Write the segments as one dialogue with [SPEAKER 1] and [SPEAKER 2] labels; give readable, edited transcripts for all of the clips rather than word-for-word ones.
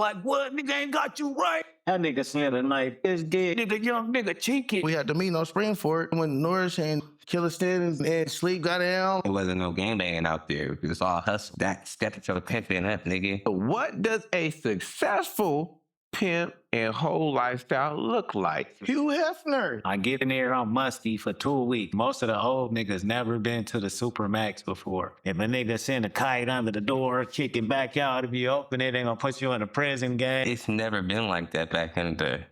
[SPEAKER 1] Like, what? Nigga ain't got you right. That nigga said a knife is dead. Nigga, young nigga cheeky.
[SPEAKER 2] We had to meet on Springford when Norris and Killiston and Sleep got down.
[SPEAKER 3] It wasn't no gangbanging out there. It was all hustle. That stepped your pimping up, nigga.
[SPEAKER 4] What does a successful pimp and whole lifestyle look like?
[SPEAKER 2] Hugh Hefner.
[SPEAKER 1] I get in there, I'm musty for 2 weeks. Most of the old niggas never been to the Supermax before. If a nigga send a kite under the door, kick it back out, if you open it, they gonna put you in a prison gang.
[SPEAKER 3] It's never been like that back in the day.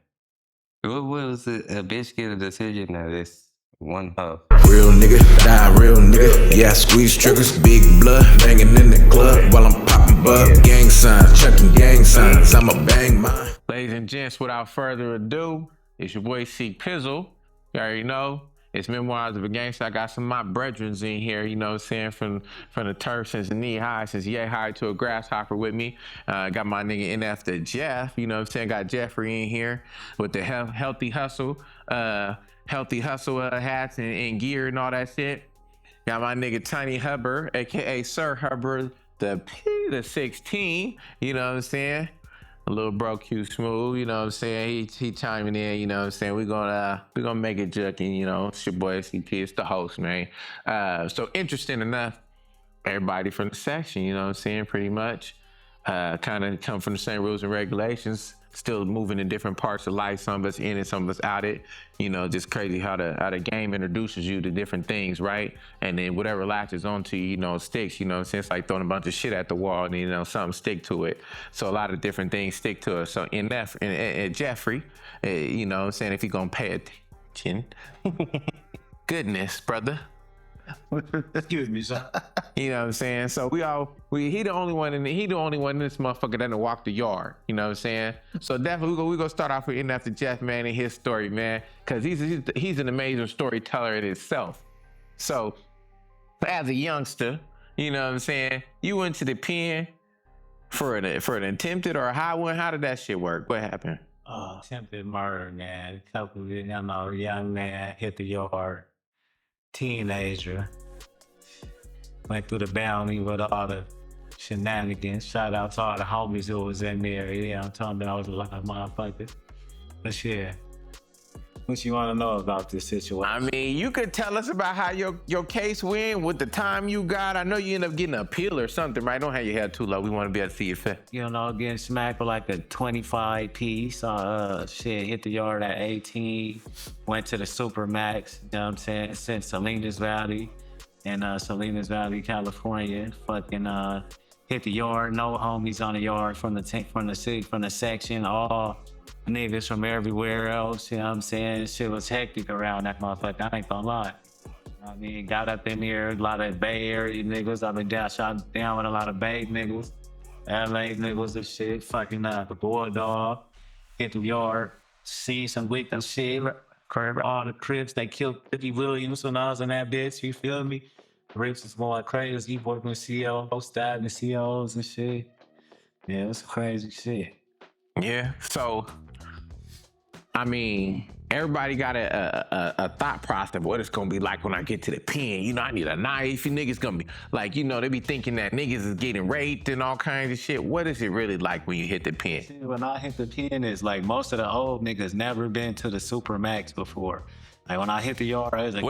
[SPEAKER 3] What was it? A bitch get a decision that it's one Hubb.
[SPEAKER 5] Real nigga, die real nigga. Yeah, I squeeze triggers, big blood, banging in the club while I'm popping bub. Gang signs, checking gang signs, I'ma bang mine.
[SPEAKER 4] Ladies and gents, without further ado, it's your boy C Pizzle. You already know. It's Memoirs of a GangSta. I got some of my brethrens in here, you know what I'm saying, from the turf since the knee high, since yay high to a grasshopper with me. Got my nigga NF to Jeff, you know what I'm saying? Got Jeffrey in here with the healthy hustle hats and gear and all that shit. Got my nigga Tiny Hubber, aka Sir Hubber, the 16, you know what I'm saying? A little bro Q Smoove, you know what I'm saying? He chiming in, you know what I'm saying? We gonna make it juking, you know. It's your boy CP, it's the host, man. So interesting enough, everybody from the section, you know what I'm saying, pretty much. Kind of come from the same rules and regulations, still moving in different parts of life. Some of us in it, some of us out it. You know, just crazy how the game introduces you to different things, right? And then whatever latches onto you, you know, sticks, you know, since like throwing a bunch of shit at the wall and, you know, something stick to it. So a lot of different things stick to us. So in that, and Jeffrey, you know what I'm saying, if you're gonna pay attention, goodness, brother.
[SPEAKER 1] Excuse me, sir.
[SPEAKER 4] You know what I'm saying? So he the only one in this motherfucker that done walk the yard. You know what I'm saying? So definitely we gonna start off with NF to Jeff, man, and his story, man, because he's an amazing storyteller in itself. So as a youngster, you know what I'm saying, you went to the pen for an attempted or a high one. How did that shit work? What happened?
[SPEAKER 1] Attempted murder, man. A couple of, young man hit the yard. Teenager went through the bounty with all the shenanigans. Shout out to all the homies who was in there. Yeah, I'm talking about I was a lot of motherfuckers. But yeah, what you want to know about this situation?
[SPEAKER 4] I mean, you could tell us about how your case went with the time you got. I know you ended up getting an appeal or something, right? Don't have your head too low. We want to be able to see your face.
[SPEAKER 1] You know, getting smacked with like a 25 piece. Hit the yard at 18. Went to the Supermax, you know what I'm saying? Sent Salinas Valley in Salinas Valley, California. Fucking hit the yard. No homies on the yard from the section. All niggas from everywhere else, you know what I'm saying? Shit was hectic around that motherfucker, I ain't gonna lie. I mean, got up in here, a lot of Bay Area niggas. I've been shot down with a lot of Bay niggas, LA niggas and shit. Fucking the Bulldog, hit the yard, see some victim shit. All the Crips, they killed 50 Williams when I was in that bitch, you feel me? Rips is going crazy, he working with COs, stabbing COs and shit. Yeah, it's crazy shit.
[SPEAKER 4] Yeah, so I mean, everybody got a thought process of what it's gonna be like when I get to the pen. You know, I need a knife. You niggas gonna be like, you know, they be thinking that niggas is getting raped and all kinds of shit. What is it really like when you hit the pen?
[SPEAKER 1] When I hit the pen, it's like most of the old niggas never been to the Supermax before. Like when I hit the yard, I was like,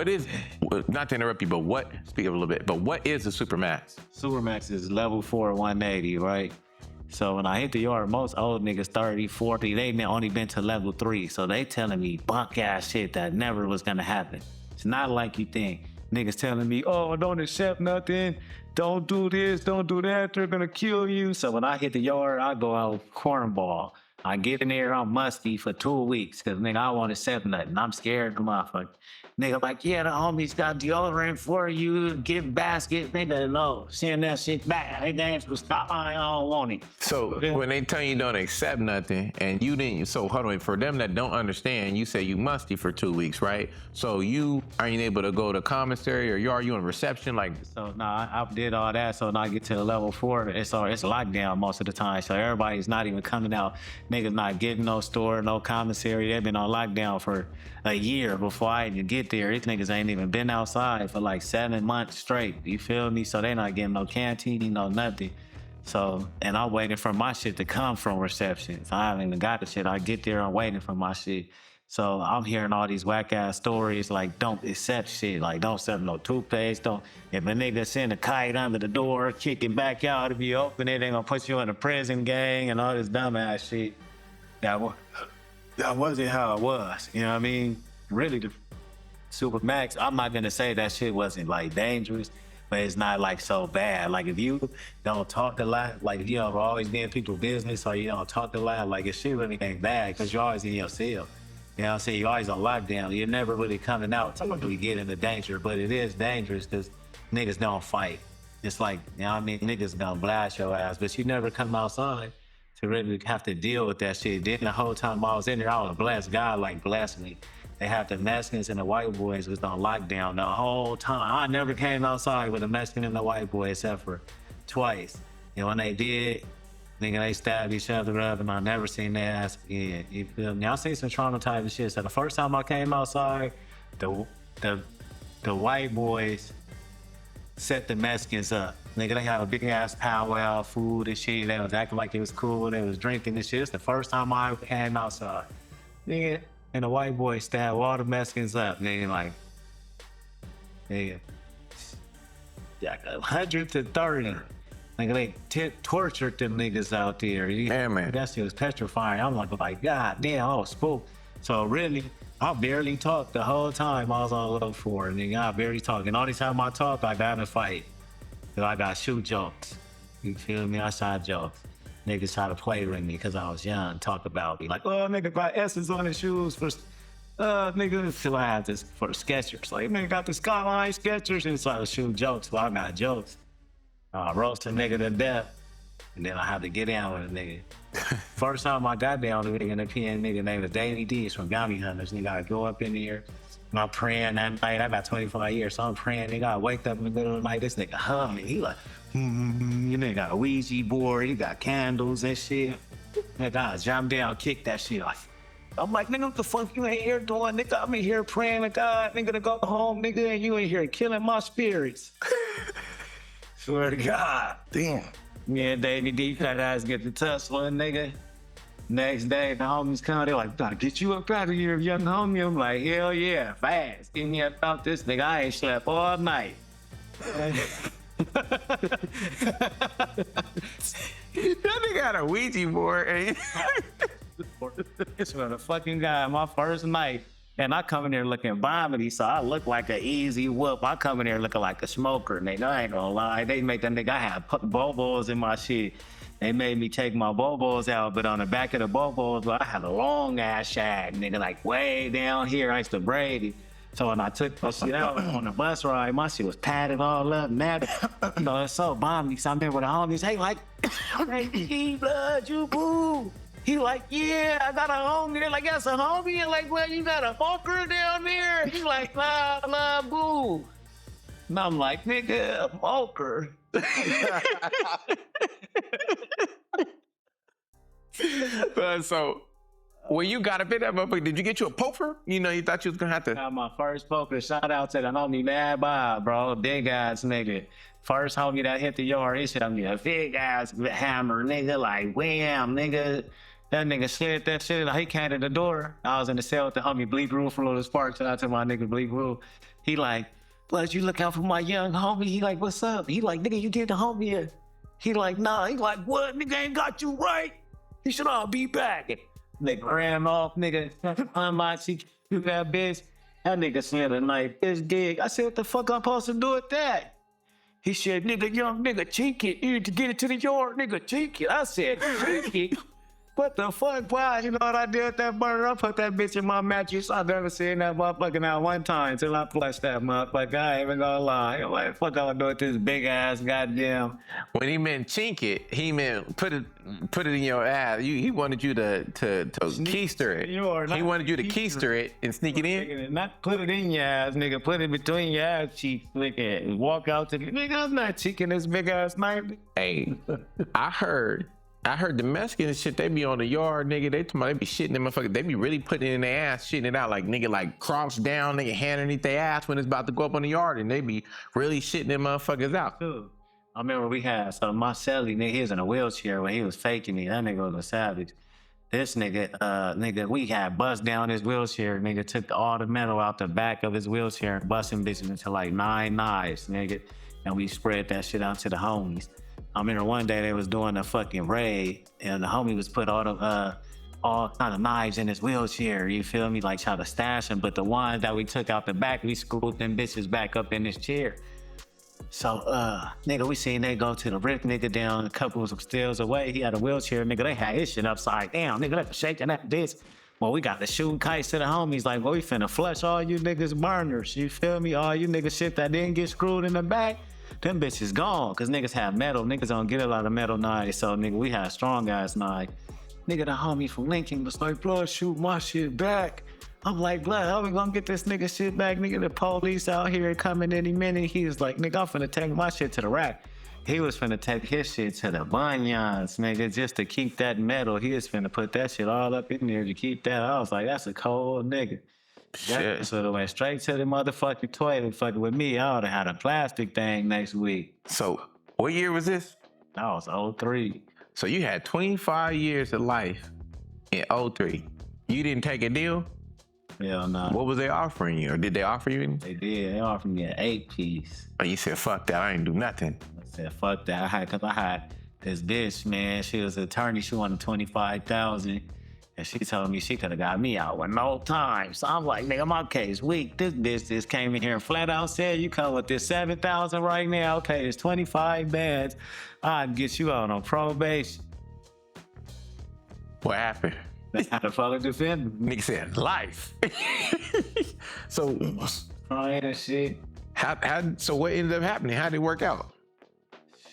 [SPEAKER 4] not to interrupt you, but speak up a little bit, but what is the Supermax?
[SPEAKER 1] Supermax is level 4, 180, right? So when I hit the yard, most old niggas 30, 40, they only been to level 3. So they telling me bunk ass shit that never was gonna happen. It's not like you think. Niggas telling me, oh, don't accept nothing. Don't do this, don't do that. They're gonna kill you. So when I hit the yard, I go out cornball. I get in there, I'm musty for 2 weeks because, nigga, I won't accept nothing. I'm scared of motherfucker. Nigga like, yeah, the homies got deodorant for you, get basket. Nigga, no, send that shit back. They dance will stop, I don't want it.
[SPEAKER 4] So when they tell you don't accept nothing and you didn't, so hold on, for them that don't understand, you say you musty for 2 weeks, right? So you aren't able to go to commissary or are you in reception? Like,
[SPEAKER 1] so I did all that. So when I get to the level 4, it's lockdown most of the time. So everybody's not even coming out. Niggas not getting no store, no commissary. They've been on lockdown for a year before I even get there. These niggas ain't even been outside for like 7 months straight. You feel me? So they not getting no canteen, no nothing. So, and I'm waiting for my shit to come from reception. So I haven't even got the shit. I get there, I'm waiting for my shit. So I'm hearing all these whack ass stories like don't accept shit, like don't accept no toothpaste, don't if a nigga send a kite under the door, kick it back out, if you open it, they gonna put you in a prison gang and all this dumb ass shit. That wasn't how it was. You know what I mean? Really the Super Max, I'm not gonna say that shit wasn't like dangerous, but it's not like so bad. Like if you don't talk a lot, like if you ever always be in people's business or you don't talk a lot, like it shit really ain't bad because you're always in your cell. You know what I'm saying? You're always on lockdown. You're never really coming out until you get into danger, but it is dangerous because niggas don't fight. It's like, you know what I mean? Niggas gonna blast your ass, but you never come outside to really have to deal with that shit. Then the whole time I was in there, I was blessed. God like blessed me. They have the Mexicans and the white boys was on lockdown the whole time. I never came outside with a Mexican and the white boy except for twice. And when they did, nigga, they stabbed each other up and I never seen their ass again. You feel me? I seen some traumatizing shit. So the first time I came outside, the white boys set the Mexicans up. Nigga, they had a big ass powwow, food and shit. They was acting like it was cool. They was drinking and shit. It's the first time I ever came outside. Nigga, and the white boy stabbed all the Mexicans up. Nigga, like 100 to 30. Nigga, they tortured them niggas out there.
[SPEAKER 4] Yeah, man.
[SPEAKER 1] That shit was petrifying. I'm like, God damn, I was spooked. So really, I barely talked the whole time I was on look for it. Nigga, I barely talked. And all the time I talk, I got in a fight. So I got shoot jokes. You feel me? I shot jokes. Niggas try to play with me because I was young, talk about me. Like, oh, nigga got S's on his shoes for, nigga, till I had this for Skechers. Like, nigga got the Skyline Skechers and so I was shooting jokes. Well, I got jokes. I roast a nigga to death, and then I had to get down with a nigga. First time I got down with a nigga in the PN, nigga named was Davey D. It's from Bounty Hunters. Nigga, I go up in there, and I'm praying that night. I got 25 years, so I'm praying. Nigga, I wake up in the middle of the night. This nigga humming. He like, you nigga got a Ouija board. He got candles and shit. Nigga, I jump down, kick that shit. I'm like, nigga, what the fuck you in here doing? Nigga, I'm in here praying to God. Nigga, to go home, nigga, and you in here killing my spirits. Swear to God.
[SPEAKER 2] Damn.
[SPEAKER 1] Yeah, Davey D, fat ass get the tussle, nigga. Next day, the homies come, they like, gotta get you up out of here, young homie. I'm like, hell yeah, fast. Get me up out this nigga. I ain't slept all night.
[SPEAKER 4] That nigga got a Ouija board. Eh?
[SPEAKER 1] It's for the fucking guy, my first night. And I come in here looking vomity, so I look like an easy whoop. I come in here looking like a smoker, nigga. I ain't gonna lie. They make that nigga, I had bobos in my shit. They made me take my bobos out, but on the back of the bobos, I had a long ass shag, nigga, like way down here. I used to braid it. So when I took my shit out on the bus ride, my shit was padded all up, mad. You know, it's so vomity. So I'm there with the homies, hey, like, hey, blood, you boo. He like, yeah, I got a homie. They're like, that's a homie. And like, well, you got a fucker down there? He like, nah, boo. And I'm like, nigga, a fucker.
[SPEAKER 4] So, when you got up in that motherfucker, did you get you a poker? You know, you thought you was gonna have to.
[SPEAKER 1] Got my first poker. Shout out to the homie Mad Bob, bro. Big ass nigga. First homie that hit the yard, he said, I'm a big ass hammer, nigga. Like, wham, nigga. That nigga slid that shit. Like, he came to the door. I was in the cell with the homie Bleak Rule from Little Spark. Shout out to my nigga Bleak Rule. He like, Blood, you look out for my young homie. He like, what's up? He like, nigga, you did the homie yet? He like, nah. He like, what? Nigga ain't got you right. He should all be back. Nigga ran off, nigga. Unboxy, you that bitch. That nigga slid a knife. This gig. I said, what the fuck I'm supposed to do with that? He said, nigga, young nigga, chink it. You need to get it to the yard, nigga, chink it. I said, chink it? What the fuck, boy? You know what I did with that burner? I put that bitch in my mattress. I've never seen that motherfucker out one time till I flushed that motherfucker. I ain't even gonna lie. I'm like, fuck, I'm gonna do with this big ass goddamn.
[SPEAKER 4] When he meant chink it, he meant put it in your ass. He wanted you to keister it. He wanted you to keister it and sneak it in.
[SPEAKER 1] Not put it in your ass, nigga. Put it between your ass cheeks, nigga, and walk out to the nigga. I'm not cheeking this big ass knife.
[SPEAKER 4] Hey, I heard the Mexicans shit, they be on the yard, nigga. They be shitting them motherfuckers. They be really putting it in their ass, shitting it out like nigga, like crouched down, nigga, hand underneath their ass when it's about to go up on the yard, and they be really shitting them motherfuckers out.
[SPEAKER 1] Dude, I remember we had, so my celly, nigga, he was in a wheelchair when he was faking me. That nigga was a savage. This nigga, we had bust down his wheelchair. Nigga took all the metal out the back of his wheelchair and busting bitches into like 9 knives, nigga. And we spread that shit out to the homies. I remember one day they was doing a fucking raid and the homie was put all kind of knives in his wheelchair, you feel me? Like try to stash him. But the ones that we took out the back, we screwed them bitches back up in his chair. So, nigga, we seen they go to the brick nigga down a couple of stairs away. He had a wheelchair, nigga. They had his shit upside down, nigga. They was shaking that bitch. Well, we got the shooting kites to the homies. Like, well, we finna flush all you niggas burners. You feel me? All you niggas shit that didn't get screwed in the back, them bitches gone. Cause niggas have metal. Niggas don't get a lot of metal knives. So, nigga, we had strong ass knife. Nigga, the homie from Lincoln was like, blood, shoot my shit back. I'm like, blood, how we gonna get this nigga shit back? Nigga, the police out here coming any minute. He was like, nigga, I'm finna take my shit to the rack. He was finna take his shit to the bunions, nigga, just to keep that metal. He was finna put that shit all up in there to keep that. I was like, that's a cold nigga.
[SPEAKER 4] Shit.
[SPEAKER 1] So it went straight to the motherfucking toilet fucking with me. I would've had a plastic thing next week.
[SPEAKER 4] So what year was this?
[SPEAKER 1] That was 03.
[SPEAKER 4] So you had 25 years of life in 03. You didn't take a deal?
[SPEAKER 1] Hell no.
[SPEAKER 4] What was they offering you? Or did they offer you anything?
[SPEAKER 1] They did. They offered me an 8-piece.
[SPEAKER 4] Or you said, fuck that, I ain't do nothing.
[SPEAKER 1] I said, fuck that. Cause I had this bitch, man. She was an attorney. She wanted $25,000. And she told me she could have got me out with no time. So I'm like, nigga, my case weak. This bitch just came in here and flat out said, you come with this 7,000 right now. Okay, it's 25 bands. I'd get you out on probation.
[SPEAKER 4] What happened?
[SPEAKER 1] That's how the fuck defend me.
[SPEAKER 4] Nigga said, life. So,
[SPEAKER 1] Crying and shit.
[SPEAKER 4] so what ended up happening? How did it work out?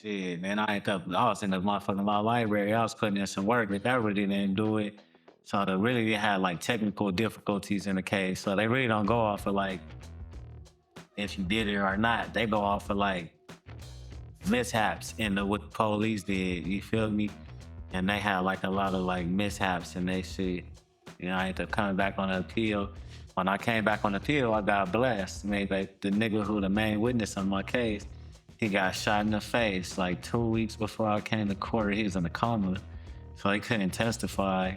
[SPEAKER 1] Shit, man, I was in the motherfucking law library. I was putting in some work, but that really didn't do it. So they really had like technical difficulties in the case. So they really don't go off of like if you did it or not. They go off of like mishaps in what the police did. You feel me? And they had like a lot of like mishaps in they shit. You know, I ended up coming back on the appeal. When I came back on the appeal, I got blessed. Maybe like, the nigga who the main witness on my case, he got shot in the face like 2 weeks before I came to court. He was in a coma, so he couldn't testify.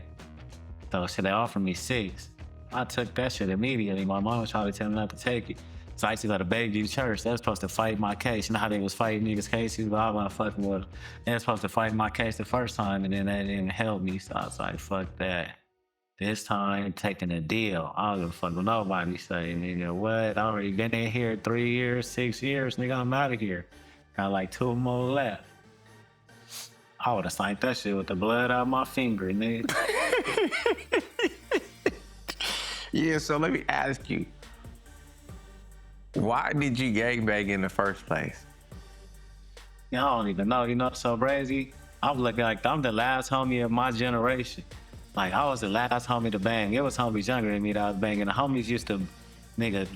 [SPEAKER 1] So shit, they offered me 6. I took that shit immediately. My mom was trying to tell me not to take it. So I used to go to Bayview Church. They were supposed to fight my case. You know how they was fighting niggas' cases? But I wasn't fucking with them. They were supposed to fight my case the first time, and then they didn't help me. So I was like, fuck that. This time, taking a deal. I don't give a fuck what nobody say. Nigga, what? I already been in here 3 years, 6 years. Nigga, I'm out of here. Got like 2 more left. I would have signed that shit with the blood out of my finger, nigga.
[SPEAKER 4] Yeah, so let me ask you, why did you gangbang in the first place?
[SPEAKER 1] I don't even know. You know what's so crazy? I'm looking like I'm the last homie of my generation. Like, I was the last homie to bang. It was homies younger than me that I was banging. The homies used to, nigga,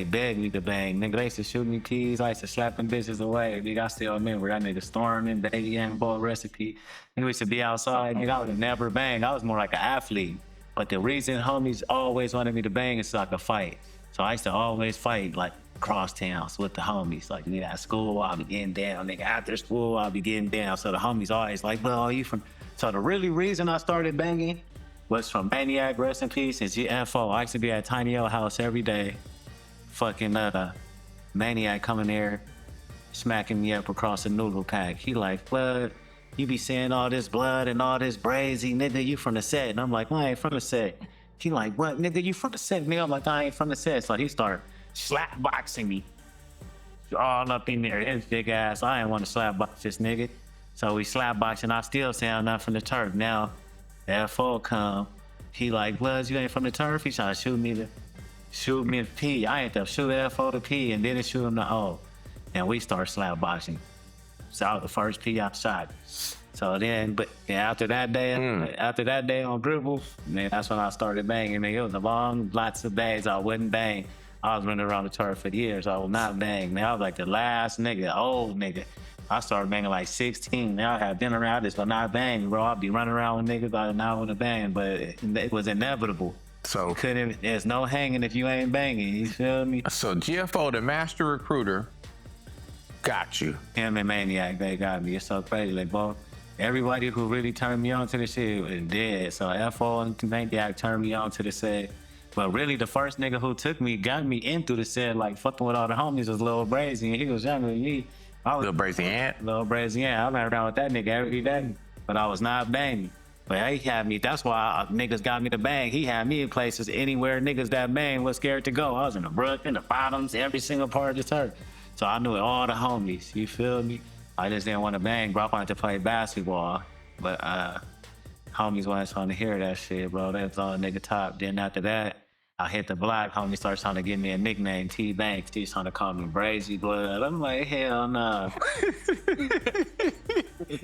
[SPEAKER 1] beg me to bang. Nigga, they used to shoot me keys. I used to slap them bitches away. Nigga, I still remember that nigga storming, baby and boy recipe. Nigga used to be outside. Nigga, I would have never banged. I was more like an athlete. But the reason homies always wanted me to bang is so I could fight. So I used to always fight, like, cross towns with the homies. Like, nigga, at school, I'll be getting down. Nigga, after school, I'll be getting down. So the homies always like, well, are you from... So the really reason I started banging was from Maniac, rest in peace, and GFO. I used to be at Tiny L house every day. Fucking Maniac coming there, smacking me up across the noodle pack. He like, blood, you be saying all this blood and all this brazy, nigga, you from the set. And I'm like, I ain't from the set. He like, what, nigga, you from the set? Nigga, I'm like, I ain't from the set. So he started slap boxing me. All up in there, his big ass. I ain't want to slap box this nigga. So we slap boxing. I still say I'm not from the turf. Now, the F4 come. He like, Bloods, you ain't from the turf? He trying to shoot me to P. I ended up shooting F4 to P and then shoot him to O. And we start slap boxing. So I was the first P I shot. So then, but after that day on dribble, man, that's when I started banging. Man, it was a long, lots of days I wouldn't bang. I was running around the turf for years. I would not bang. Man, I was like the last nigga, old nigga. I started banging like 16. Now I have been around this, but not bang, bro. I'd be running around with niggas I did not want to bang, but it was inevitable.
[SPEAKER 4] So
[SPEAKER 1] There's no hanging if you ain't banging. You feel me?
[SPEAKER 4] So GFO, the master recruiter, Got you.
[SPEAKER 1] Him and Maniac, they got me. It's so crazy. Like, both, everybody who really turned me on to this shit is dead. So FO and Maniac turned me on to the set. But really, the first nigga who got me into the set, like, fucking with all the homies, was Lil Brazy, and he was younger than me.
[SPEAKER 4] Lil Brazy Ant?
[SPEAKER 1] Lil Brazy Ant. I ran around with that nigga every day, but I was not banging. But he had me, that's why niggas got me to bang. He had me in places anywhere niggas that bang was scared to go. I was in the brook, in the bottoms, every single part of the turf. So I knew all the homies, you feel me? I just didn't want to bang, bro. I wanted to play basketball. But homies wasn't trying to hear that shit, bro. That was all nigga top. Then after that, I hit the block. Homie starts trying to give me a nickname, T Banks. He's trying to call me Brazy Blood. I'm like, hell no.
[SPEAKER 4] He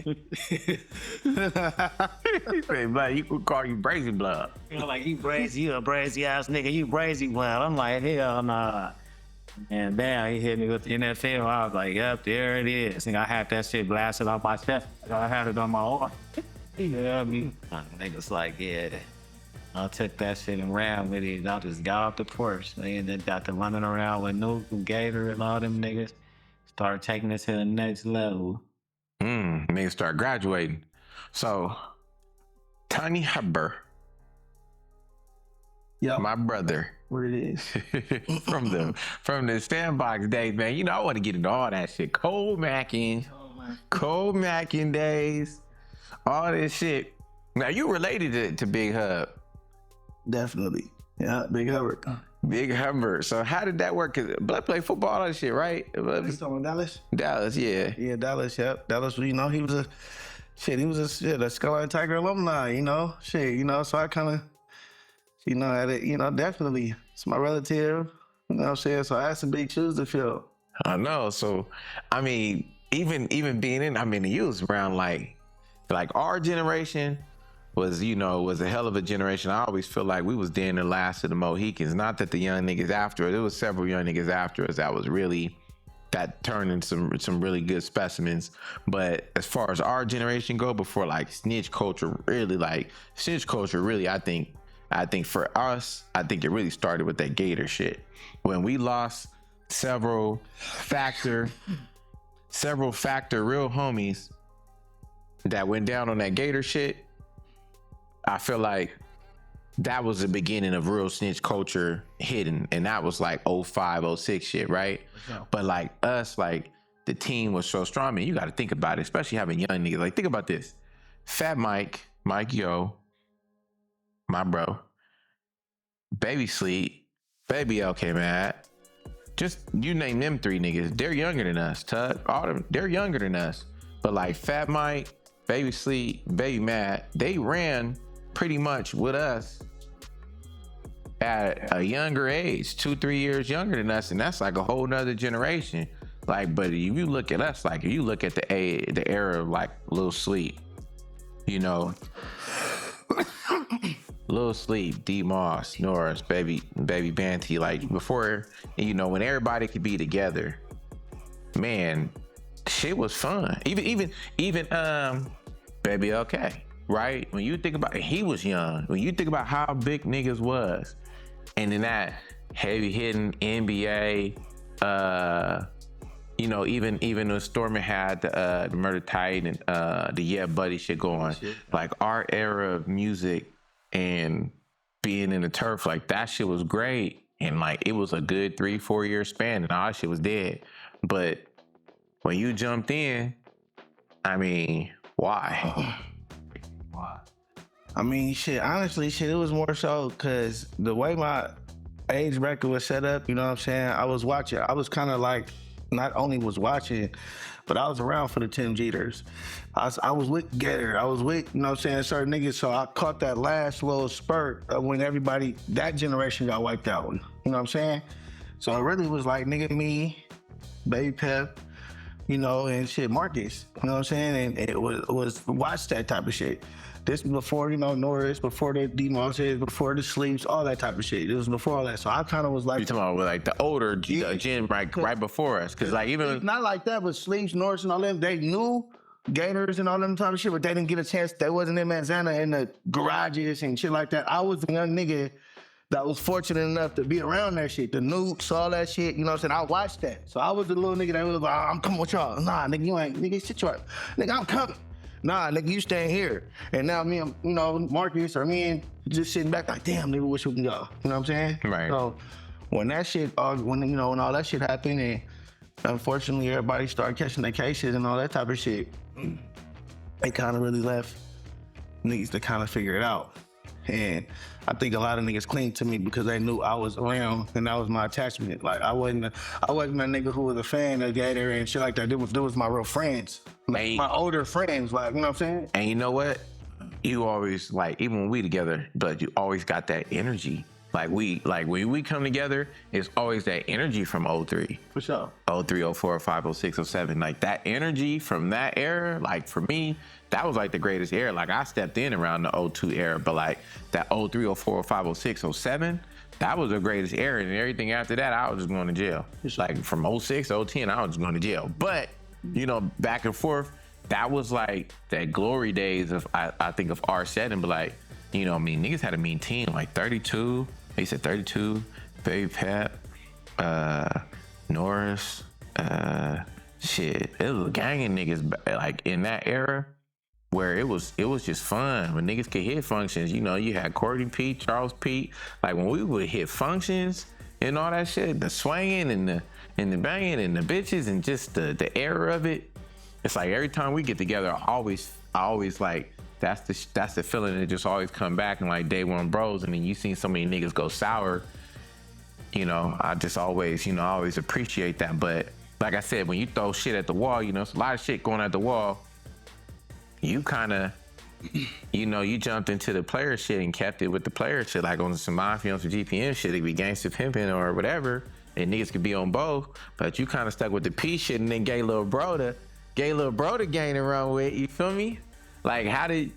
[SPEAKER 4] said, "Blood, you could call you Brazy Blood."
[SPEAKER 1] You know, like, you brazy, you a brazy ass nigga, you Brazy Blood. I'm like, hell nah. And damn, he hit me with the NFL. I was like, yep, there it is. And I had that shit blasted off my chest. I had it on my arm. You know what I mean? Niggas like, yeah. I took that shit and ran with it. I just got off the porch. And then got to running around with Nuke and Gator and all them niggas. Started taking it to the next level.
[SPEAKER 4] Niggas start graduating. So, Tiny Hubb,
[SPEAKER 2] Yep.
[SPEAKER 4] my brother,
[SPEAKER 2] What it is.
[SPEAKER 4] from the sandbox days, man. You know, I want to get into all that shit. Cold macking days, all this shit. Now, you related to Big Hubb.
[SPEAKER 2] Definitely. Yeah, Big Hubbard.
[SPEAKER 4] Big Hubb. So how did that work? Cause Blood played football, all that shit, right?
[SPEAKER 2] You talking about Dallas?
[SPEAKER 4] Dallas, yeah.
[SPEAKER 2] Yeah, Dallas, yep. Dallas, you know, he was a Skyline Tiger alumni, you know? Shit, you know, so I kind of, you know, had it, you know, definitely. It's my relative, you know what I'm saying? So I had some big shoes to fill.
[SPEAKER 4] I know. So, I mean, even being in, I mean, you was around like our generation was a hell of a generation. I always feel like we was then the last of the Mohicans. Not that the young niggas after us, there was several young niggas after us that turned into some really good specimens. But as far as our generation go, before like snitch culture really, I think for us, I think it really started with that Gator shit. When we lost several factor real homies that went down on that Gator shit, I feel like that was the beginning of real snitch culture hitting. And that was like 05, 06 shit, right? But like us, like the team was so strong. I mean, you got to think about it, especially having young niggas. Like, think about this. Fat Mike Yo, my bro, Baby Sleep, Baby LK Matt. Just, you name them three niggas. They're younger than us, Tug. All them, they're younger than us. But like Fat Mike, Baby Sleep, Baby Matt, they ran pretty much with us at a younger age, 2-3 years younger than us, and that's like a whole nother generation. Like, but if you look at us, like if you look at the era of like Lil Sleep, you know, Lil Sleep, D Moss, Norris, Baby Banty, like before, you know, when everybody could be together, man, shit was fun. Even Baby LK. Right? When you think about it, he was young. When you think about how big niggas was, and then that heavy hitting NBA, you know, even when Stormy had the Murder Tight and the Yeah Buddy shit going, like our era of music and being in the turf, like that shit was great. And like it was a good 3-4 year span and all that shit was dead. But when you jumped in, I mean, why?
[SPEAKER 2] I mean, shit, honestly, shit, it was more so because the way my age bracket was set up, you know what I'm saying? I was watching. I was kind of like, not only was watching, but I was around for the Tim Jeters. I was with Gator. I was with, you know what I'm saying, certain niggas. So I caught that last little spurt of when everybody, that generation got wiped out. You know what I'm saying? So it really was like, nigga, me, Baby Pep, you know, and shit, Marcus. You know what I'm saying? And it was watch that type of shit. This was before, you know, Norris, before the D-Mosses, before the Sleeps, all that type of shit. It was before all that. So I kind of was like...
[SPEAKER 4] You talking about like the older gen right before us? Because like even...
[SPEAKER 2] Not like that, but Sleeps, Norris, and all them, they knew Gators and all them type of shit, but they didn't get a chance. They wasn't in Manzana in the garages and shit like that. I was the young nigga that was fortunate enough to be around that shit. The nukes, all that shit, you know what I'm saying? I watched that. So I was the little nigga that was like, I'm coming with y'all. Nah, nigga, you ain't. Nigga, sit your nigga, I'm coming. Nah, nigga, you staying here. And now me and, you know, Marcus or me and just sitting back like, damn, nigga, wish we can go. You know what I'm saying?
[SPEAKER 4] Right.
[SPEAKER 2] So when that shit, when all that shit happened and unfortunately everybody started catching their cases and all that type of shit, they kind of really left niggas to kind of figure it out. And I think a lot of niggas clinged to me because they knew I was around and that was my attachment. Like I wasn't a nigga who was a fan of Gator and shit like that. It was my real friends, my older friends. Like, you know what I'm saying?
[SPEAKER 4] And you know what? You always, like, even when we together, but you always got that energy. Like when we come together, it's always that energy from 03.
[SPEAKER 2] For sure.
[SPEAKER 4] 03, 04, 05, 06, 07. Like that energy from that era, like for me, that was like the greatest era. Like I stepped in around the 02 era, but like that 03, 04, 05, 06, 07, that was the greatest era. And everything after that, I was just going to jail. Like from 06, 010, I was just going to jail. But, you know, back and forth, that was like that glory days of, I think of R7, but like, you know, I mean, niggas had a mean team, like 32. They said 32, Baby Pat, Norris, shit. It was a gang of niggas like in that era where it was just fun. When niggas could hit functions, you know, you had Courtney Pete, Charles Pete. Like when we would hit functions and all that shit, the swinging and the banging and the bitches and just the era of it. It's like every time we get together, I always like, that's the feeling that just always come back and like day one bros. And then you seen so many niggas go sour, you know, I always appreciate that. But like I said, when you throw shit at the wall, you know, it's a lot of shit going at the wall. You kind of, you know, you jumped into the player shit and kept it with the player shit, like on some Mafia, on some GPM shit, it could be gangster pimping or whatever, and niggas could be on both, but you kind of stuck with the P shit and then gave little bro to gain and run with, you feel me? Like, how did,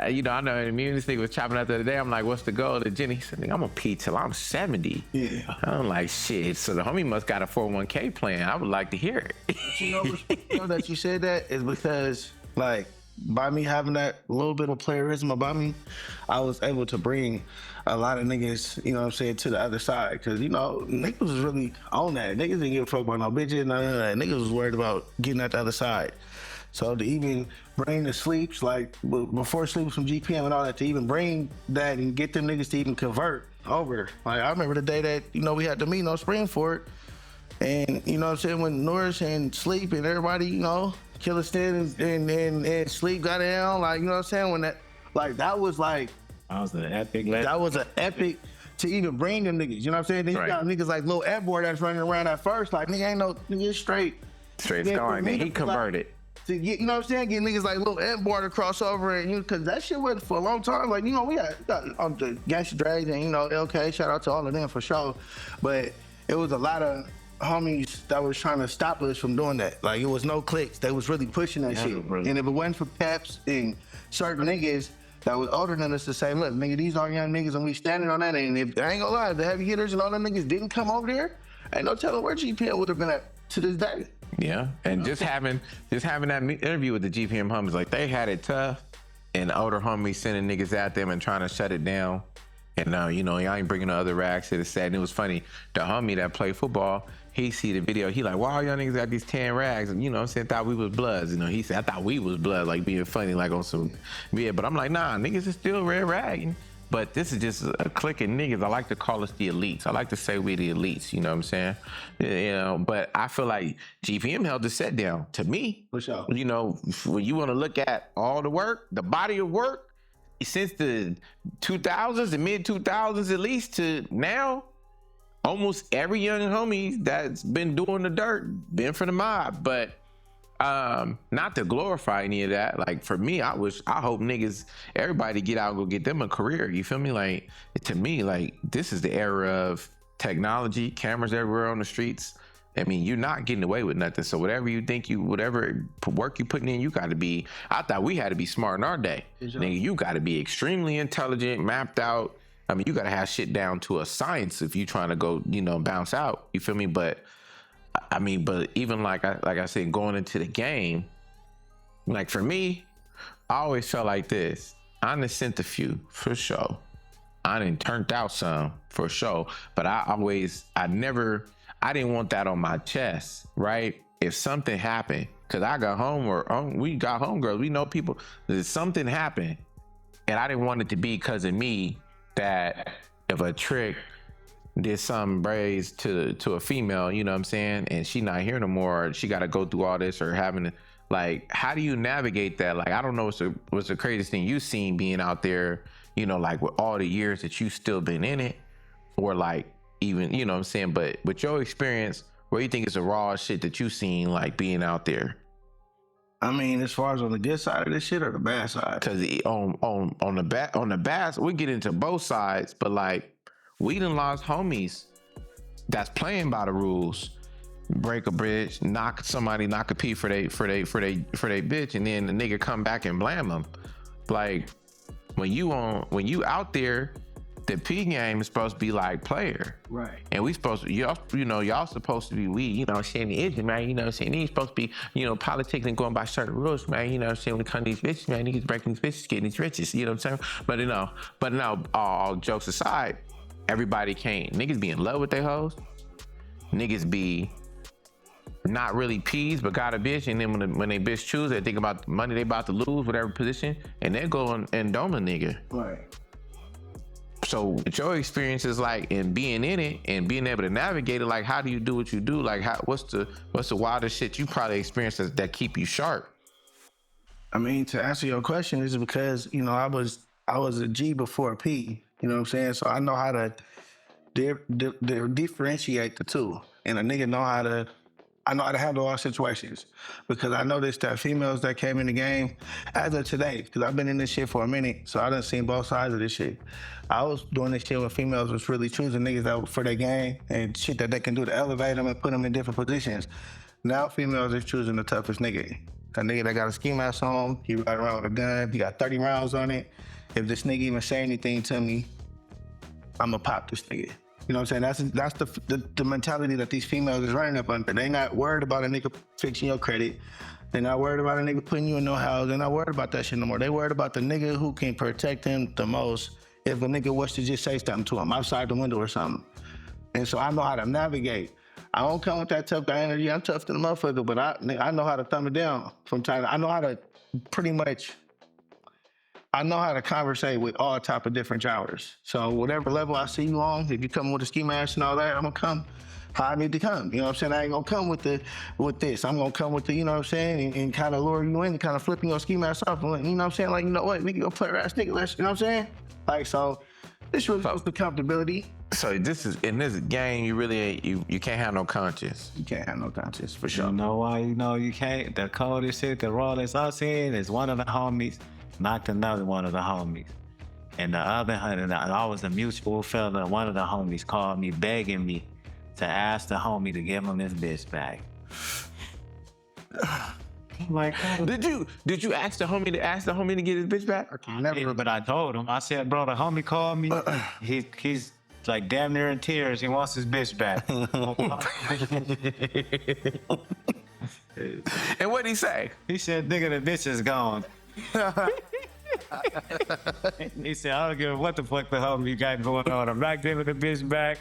[SPEAKER 4] you know, I know me and this nigga was chopping out the other day. I'm like, what's the goal? To Jenny, he said, nigga, I'm gonna pee till I'm 70.
[SPEAKER 2] Yeah.
[SPEAKER 4] I'm like, shit. So the homie must got a 401k plan. I would like to hear it.
[SPEAKER 2] You know that you said that is because, like, by me having that little bit of playerism about me, I was able to bring a lot of niggas, you know what I'm saying, to the other side. Cause, you know, niggas was really on that. Niggas didn't give a fuck about no bitches, none of that. Niggas was worried about getting at the other side. So to even bring the sleeps, like before sleeps from GPM and all that, to even bring that and get them niggas to even convert over. Like I remember the day that, you know, we had the meeting on Springford, and you know what I'm saying, when Norris and Sleep and everybody, you know, Killer Stin and Sleep got down, like, you know what I'm saying, when that, like, that was like,
[SPEAKER 1] That was an epic.
[SPEAKER 2] that was an epic to even bring them niggas, you know what I'm saying? Then you got niggas like Lil Edboy that's running around at first, like, nigga ain't no, nigga straight.
[SPEAKER 4] Straight scoring, man. He converted.
[SPEAKER 2] To get, you know what I'm saying, get niggas like Lil Edboy to cross over, and, you know, cause that shit went for a long time. Like, you know, we got the Gangsta Drags and, you know, LK, shout out to all of them for sure. But it was a lot of homies that was trying to stop us from doing that. Like, it was no clicks. They was really pushing that shit.
[SPEAKER 1] Bro.
[SPEAKER 2] And if it wasn't for Caps and certain niggas that was older than us to say, look, nigga, these are young niggas and we standing on that. And if, I ain't gonna lie, if the heavy hitters and all them niggas didn't come over there, ain't no telling where GPM would have been at to this day.
[SPEAKER 4] Yeah, and just having that interview with the GPM homies, like they had it tough, and the older homies sending niggas at them and trying to shut it down. And you know, y'all ain't bringing the other rags to the set. And it was funny, the homie that played football, he see the video, he like, wow, y'all niggas got these 10 rags. And you know what I'm saying, thought we was bloods. You know, he said, I thought we was blood, like being funny, like on some, yeah. But I'm like, nah, niggas is still red ragging. But this is just a clique of niggas. I like to call us the elites. I like to say we the elites, you know what I'm saying? You know, but I feel like GPM held the set down. To me,
[SPEAKER 2] For sure.
[SPEAKER 4] you know, when you want to look at all the work, the body of work, since the 2000s, the mid 2000s at least to now, almost every young homie that's been doing the dirt, been for the mob. But not to glorify any of that. Like for me, I hope niggas, everybody get out and go get them a career. You feel me? Like to me, like this is the era of technology, cameras everywhere on the streets. I mean, you're not getting away with nothing. So whatever you think whatever work you putting in, you got to be. I thought we had to be smart in our day. Nigga, you got to be extremely intelligent, mapped out. I mean, you got to have shit down to a science if you trying to go, you know, bounce out. You feel me? But I mean, but even like I said, going into the game, like for me, I always felt like this. I'm the centrifuge for sure. I done turned out some for sure, but I didn't want that on my chest, right? If something happened, cause I got home we got homegirls, we know people, if something happened and I didn't want it to be cause of me, that if a trick did something braids to a female, you know what I'm saying, and she not here no more, or she got to go through all this, or having to, like, how do you navigate that? Like, I don't know what's the craziest thing you seen being out there, you know, like with all the years that you still been in it, or like even, you know what I'm saying, but with your experience, what do you think is the raw shit that you seen, like being out there?
[SPEAKER 2] I mean, as far as on the good side of this shit or the bad side?
[SPEAKER 4] Cause on the bad, we get into both sides, but like, we done lost homies that's playing by the rules, break a bridge, knock a pee for they bitch, and then the nigga come back and blame them. Like, when you out there, the P game is supposed to be like player,
[SPEAKER 2] Right.
[SPEAKER 4] and we supposed to, y'all supposed to be saying the agent, man, you know, saying these supposed to be, politicking and going by certain rules, man, you know, saying when it comes to these bitches, man, niggas breaking these bitches, getting these riches, you know what I'm saying? But no, all jokes aside, everybody can't. Niggas be in love with their hoes. Niggas be not really peas, but got a bitch, and then when they bitch choose, they think about the money they about to lose, whatever position, and they go and dome a nigga.
[SPEAKER 2] Right.
[SPEAKER 4] So with your experiences, like, in being in it and being able to navigate it, like, how do you do what you do? Like, what's the wildest shit you probably experienced that keep you sharp?
[SPEAKER 2] I mean, to answer your question, is because, I was a G before a P. You know what I'm saying? So I know how to differentiate the two. And a nigga I know how to handle all situations. Because I noticed that females that came in the game, as of today, because I've been in this shit for a minute, so I done seen both sides of this shit. I was doing this shit when females was really choosing niggas that for their game and shit that they can do to elevate them and put them in different positions. Now females is choosing the toughest nigga. A nigga that got a ski mask on, he ride around with a gun, he got 30 rounds on it. If this nigga even say anything to me, I'ma pop this nigga. You know what I'm saying? That's the mentality that these females is running up under. They not worried about a nigga fixing your credit. They're not worried about a nigga putting you in no house. They're not worried about that shit no more. They worried about the nigga who can protect them the most if a nigga was to just say something to him outside the window or something. And so I know how to navigate. I don't come with that tough guy energy. I'm tough to the motherfucker, but I know how to thumb it down from time to time. I know how to conversate with all type of different genres. So whatever level I see you on, if you come with a ski mask and all that, I'm gonna come how I need to come. You know what I'm saying? I ain't gonna come with this. I'm gonna come with the, you know what I'm saying, and kind of lure you in and kind of flipping your ski mask off. And, you know what I'm saying? Like, you know what? We can go play ass nigga. Let's, you know what I'm saying? Like, so this really goes to comfortability.
[SPEAKER 4] So in this game, you really ain't, you can't have no conscience.
[SPEAKER 2] You can't have no conscience for sure.
[SPEAKER 1] You know why you can't? The coldest shit, the rawest I seen is one of the homies knocked another one of the homies. And the other, and I was a mutual fella, one of the homies called me begging me to ask the homie to give him his bitch back. Like,
[SPEAKER 4] did you ask the homie to get his bitch back?
[SPEAKER 1] never, but I told him. I said, bro, the homie called me. He's like damn near in tears. He wants his bitch back.
[SPEAKER 4] And what'd he say?
[SPEAKER 1] He said, nigga, the bitch is gone. He said, I don't give a what the fuck the homie got going on. I'm not giving the bitch back.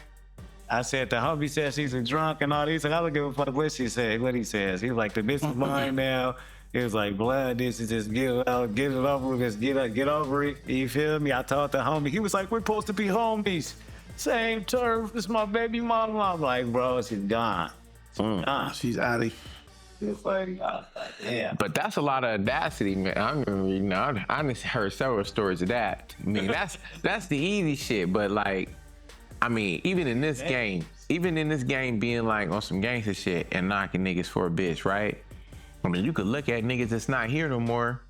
[SPEAKER 1] I said, the homie says she's a drunk and all these. I don't give a fuck what she said, what he says. He was like, the bitch is mine now. He was like, blood, this is just get it over, just get over it. You feel me? I told the homie, he was like, we're supposed to be homies. Same turf, it's my baby mama. I'm like, bro, she's gone.
[SPEAKER 2] She's out of here.
[SPEAKER 1] Yeah.
[SPEAKER 4] But that's a lot of audacity, man. I remember, I just heard several stories of that. I mean, that's the easy shit. But like, I mean, even in this game being like on some gangster shit and knocking niggas for a bitch, right? I mean, you could look at niggas that's not here no more.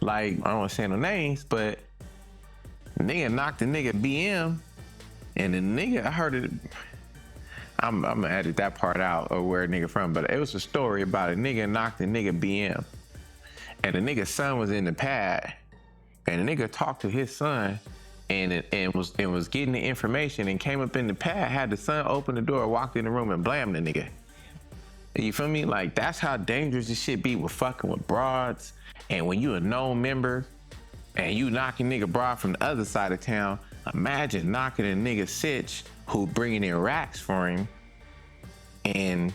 [SPEAKER 4] Like, I don't want to say no names, but nigga knocked the nigga BM, and the nigga, I heard it. I'm gonna edit that part out of where a nigga from, but it was a story about a nigga knocked a nigga BM, and the nigga's son was in the pad, and the nigga talked to his son, and was getting the information, and came up in the pad, had the son open the door, walked in the room, and blammed the nigga. You feel me? Like, that's how dangerous this shit be with fucking with broads, and when you a known member, and you knocking nigga bra from the other side of town, imagine knocking a nigga sitch who bringing in racks for him, and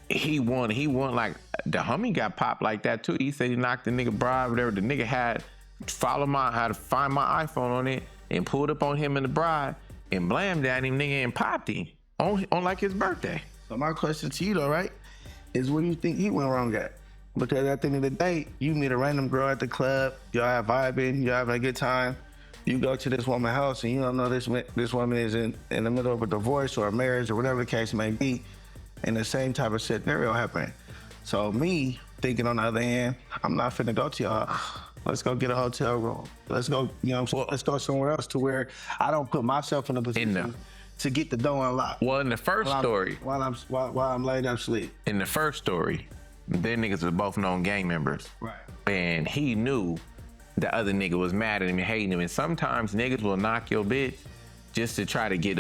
[SPEAKER 4] he won like, the homie got popped like that too. He said he knocked the nigga bra, whatever. The nigga had had to find my iPhone on it and pulled up on him and the bride and blamed at him, nigga, and popped him on like his birthday.
[SPEAKER 2] So my question to you though, right, is what do you think he went wrong at? Because at the end of the day, you meet a random girl at the club, y'all have vibing, y'all having a good time. You go to this woman's house and you don't know this woman is in the middle of a divorce or a marriage or whatever the case may be, and the same type of scenario happening. So me thinking on the other hand, I'm not finna go to y'all. Let's go get a hotel room. Let's go, you know what I'm saying? Let's go somewhere else to where I don't put myself in a position to get the door unlocked.
[SPEAKER 4] Well, in the first story,
[SPEAKER 2] while I'm laid up sleep.
[SPEAKER 4] In the first story, their niggas was both known gang members.
[SPEAKER 2] Right.
[SPEAKER 4] And he knew the other nigga was mad at him and hating him. And sometimes niggas will knock your bitch just to try to get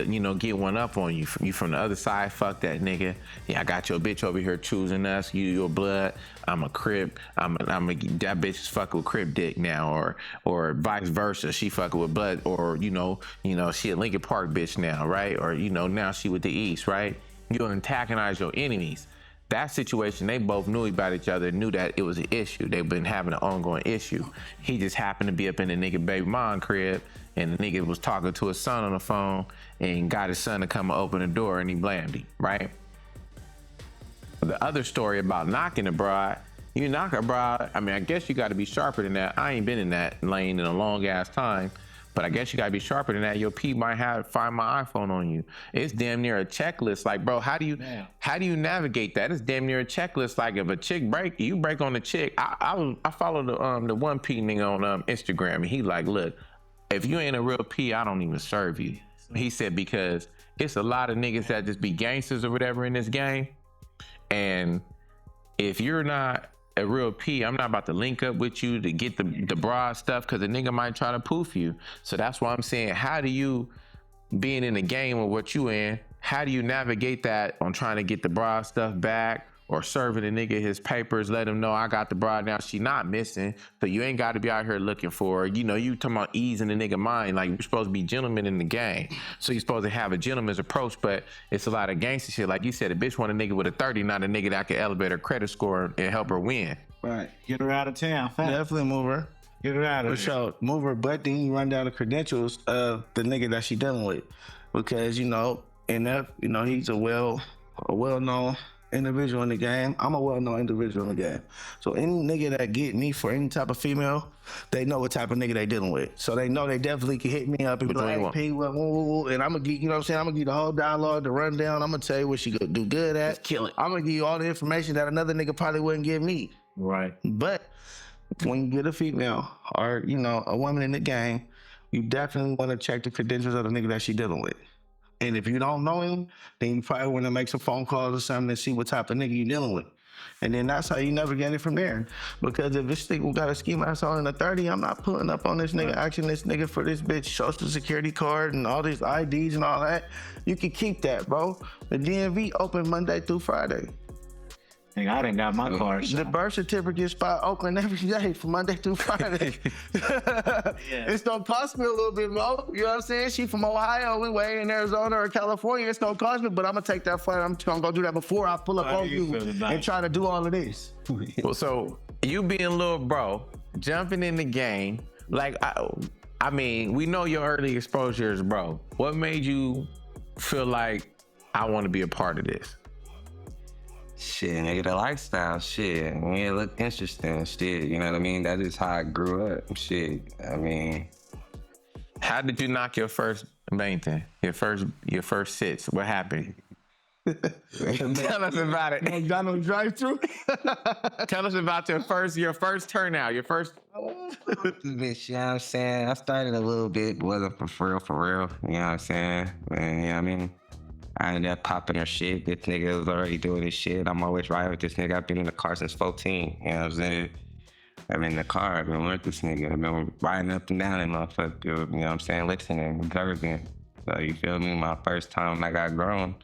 [SPEAKER 4] one up on you. You from the other side, fuck that nigga. Yeah, I got your bitch over here choosing us. You your blood. I'm a Crip. That bitch is fucking with Crip dick now, or vice versa. She fucking with blood, or she a Lincoln Park bitch now, right? Or now she with the East, right? You'll antagonize your enemies. That situation, they both knew about each other, knew that it was an issue. They've been having an ongoing issue. He just happened to be up in the nigga baby mom crib, and the nigga was talking to his son on the phone and got his son to come and open the door, and he blamed him, right? The other story about knocking the bride, you knock a bride, I mean, I guess you got to be sharper than that. I ain't been in that lane in a long ass time, but I guess you gotta be sharper than that. Your P might find my iPhone on you. It's damn near a checklist. Like, bro, how do you navigate that? It's damn near a checklist. Like, if a chick you break on the chick. I follow the one P nigga on Instagram, and he like, look, if you ain't a real P, I don't even serve you. He said, because it's a lot of niggas that just be gangsters or whatever in this game, and if you're not a real P, I'm not about to link up with you to get the broad stuff, because a nigga might try to poof you. So that's why I'm saying, how do you, being in the game or what you in, how do you navigate that on trying to get the broad stuff back, or serving a nigga his papers, let him know I got the broad now, she not missing, so you ain't got to be out here looking for her. You talking about easing the nigga mind, like you're supposed to be gentlemen in the game. So you're supposed to have a gentleman's approach, but it's a lot of gangster shit. Like you said, a bitch want a nigga with a 30, not a nigga that can elevate her credit score and help her win.
[SPEAKER 2] Right.
[SPEAKER 1] Get her out of town. Fast.
[SPEAKER 2] Definitely move her.
[SPEAKER 1] Get her out of
[SPEAKER 2] For sure. Move her, but then you run down the credentials of the nigga that she dealing with. Because, he's a well-known individual in the game. I'm a well-known individual in the game. So any nigga that get me for any type of female, they know what type of nigga they dealing with. So they know they definitely can hit me up and be like, hey, P, and I'm gonna give, I'm gonna give the whole dialogue, the rundown. I'm gonna tell you what she gonna do good at. Kill it. I'm gonna give you all the information that another nigga probably wouldn't give me.
[SPEAKER 1] Right.
[SPEAKER 2] But when you get a female or, a woman in the game, you definitely want to check the credentials of the nigga that she dealing with. And if you don't know him, then you probably want to make some phone calls or something to see what type of nigga you dealing with. And then that's how you navigate it from there. Because if this nigga got a ski mask on in a 30, I'm not pulling up on this nigga, asking this nigga for this bitch social security card and all these IDs and all that. You can keep that, bro. The DMV open Monday through Friday.
[SPEAKER 1] Nigga, I done got my car.
[SPEAKER 2] The birth certificate spot open every day from Monday through Friday. It's gonna cost me a little bit more. You know what I'm saying? She from Ohio, we way in Arizona or California. It's gonna cost me, but I'm gonna take that flight. I'm gonna go do that before I pull up on you and try to do all of this.
[SPEAKER 4] Well, so you being little bro, jumping in the game, like I mean, we know your early exposures, bro. What made you feel like I want to be a part of this?
[SPEAKER 3] Shit, nigga, the lifestyle, shit. I mean, it look interesting, shit. You know what I mean? That is how I grew up, shit. I mean,
[SPEAKER 4] how did you knock your first thing? Your first sits? What happened? Tell us about it.
[SPEAKER 2] McDonald's drive-thru.
[SPEAKER 4] Tell us about your first turnout. Your first.
[SPEAKER 3] Bitch, you know what I'm saying? I started a little bit, wasn't for real. You know what I'm saying? And, you know what I mean? I ended up popping her shit. This nigga was already doing his shit. I'm always riding with this nigga. I've been in the car since 14. You know what I'm saying? I'm in the car. I've been with this nigga. I've been riding up and down and motherfucker. You know what I'm saying? Listening, observing. So you feel me? My first time I got grown.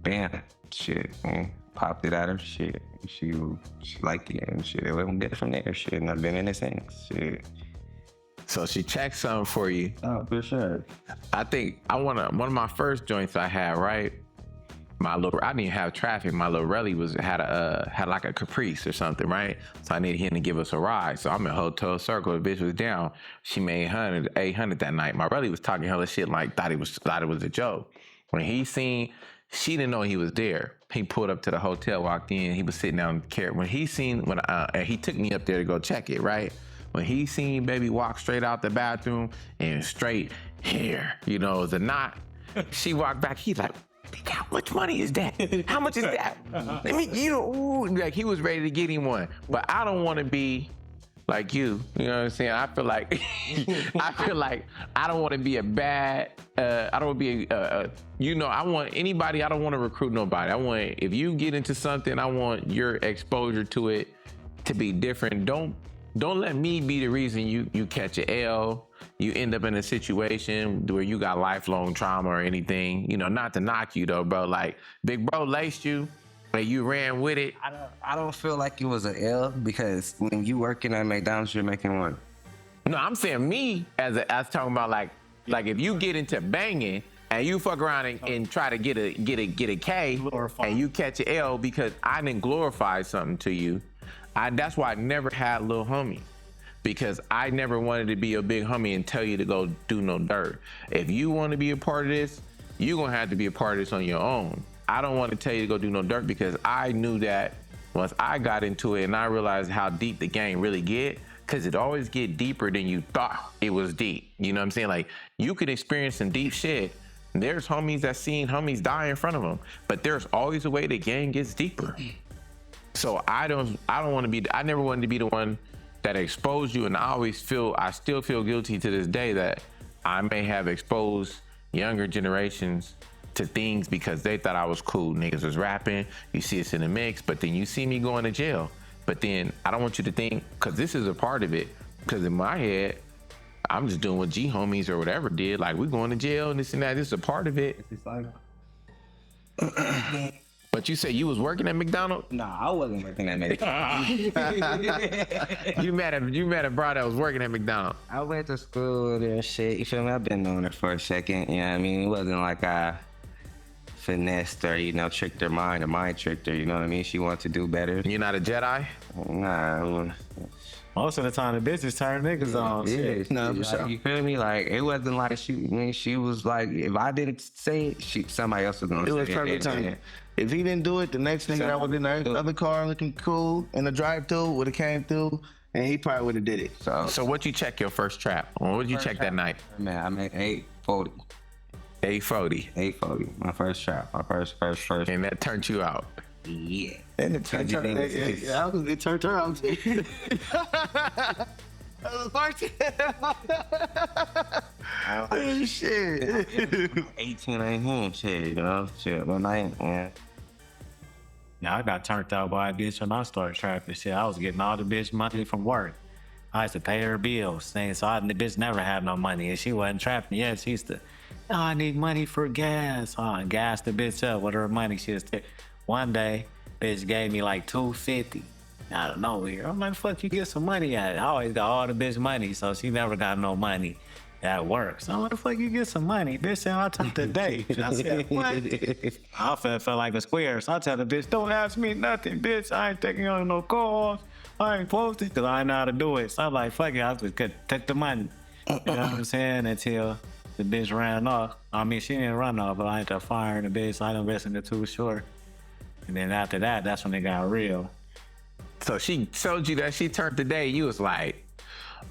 [SPEAKER 3] Bam. Shit, man. popped it at her. Shit, she liked it and shit. It wasn't good from there. Shit, and I've been in the since. Shit.
[SPEAKER 4] So she checked something for you.
[SPEAKER 3] Oh, for sure.
[SPEAKER 4] I think one of my first joints I had, right? I didn't even have traffic. My little Relly had like a Caprice or something, right? So I needed him to give us a ride. So I'm in Hotel Circle. The bitch was down. She made 800 that night. My Relly was talking hella shit, like thought it was a joke. When she didn't know he was there. He pulled up to the hotel, walked in. He was sitting down in the chair. And he took me up there to go check it, right? When he seen baby walk straight out the bathroom and straight here, the knot. She walked back. He's like, how much money is that? How much is that? Like he was ready to get him one. But I don't want to be like you. You know what I'm saying? I feel like I don't want to be a bad. I don't want to be I want anybody. I don't want to recruit nobody. If you get into something, I want your exposure to it to be different. Don't let me be the reason you catch an L. You end up in a situation where you got lifelong trauma or anything. Not to knock you though, bro. Like big bro laced you, and you ran with it.
[SPEAKER 3] I don't feel like it was an L because when you working at McDonald's, you're making one.
[SPEAKER 4] No, I'm saying me as talking about like if you get into banging and you fuck around and try to get a K and you catch an L because I didn't glorify something to you. That's why I never had little homie. Because I never wanted to be a big homie and tell you to go do no dirt. If you want to be a part of this, you're going to have to be a part of this on your own. I don't want to tell you to go do no dirt because I knew that once I got into it and I realized how deep the game really get, because it always get deeper than you thought it was deep. You know what I'm saying? Like, you could experience some deep shit. There's homies that seen homies die in front of them, but there's always a way the game gets deeper. So I never wanted to be the one that exposed you, and I still feel guilty to this day that I may have exposed younger generations to things because they thought I was cool. Niggas was rapping, you see us in the mix, but then you see me going to jail. But then I don't want you to think, because this is a part of it, because in my head, I'm just doing what G homies or whatever did, like we going to jail and this and that, this is a part of it. But you say you was working at McDonald's?
[SPEAKER 3] Nah, I wasn't working at McDonald's.
[SPEAKER 4] You met a bro that was working at McDonald's.
[SPEAKER 3] I went to school there and shit. You feel me? I've been knowing her for a second. You know what I mean? It wasn't like I finessed her, tricked her mind or mind tricked her. You know what I mean? She wanted to do better.
[SPEAKER 4] You're not a Jedi?
[SPEAKER 3] Nah.
[SPEAKER 1] Most of the time, the business turn niggas on.
[SPEAKER 3] Yeah,
[SPEAKER 2] No, for sure.
[SPEAKER 3] You feel me? Like, it wasn't like she was like, if I didn't say it, somebody else was going to say it.
[SPEAKER 2] It was perfect timing. If he didn't do it, the next nigga that was in the other car looking cool in the drive-thru would have came through, and he probably would have did it.
[SPEAKER 4] So what you check your first trap? Or what did you check that night?
[SPEAKER 3] Man, I made 840.
[SPEAKER 4] 840.
[SPEAKER 3] 840. My first trap. My first.
[SPEAKER 4] And that turned you out.
[SPEAKER 3] Yeah.
[SPEAKER 2] And it turned her out. That was party. Oh, shit.
[SPEAKER 3] 18, 19, shit, shit, one night, yeah.
[SPEAKER 1] Now I got turned out by a bitch when I started trapping shit. I was getting all the bitch money from work. I used to pay her bills, so the bitch never had no money, and she wasn't trapping yet. She used to, I need money for gas. Gas the bitch up with her money. She was one day, bitch gave me like $250. Out of nowhere. I'm like, fuck, you get some money at it. I always got all the bitch money, so she never got no money at work. So I'm like, fuck, you get some money. Bitch said, I'll take the date. I said, what? I felt like a square, so I tell the bitch, don't ask me nothing, bitch. I ain't taking on no calls. I ain't posting, because I know how to do it. So I'm like, fuck it, I just could take the money. You know what I'm saying? Until the bitch ran off. I mean, she didn't run off, but I ended up firing the bitch, so I didn't listen to Too Short. And then after that, that's when it got real.
[SPEAKER 4] So she told you that she turned today. You was like,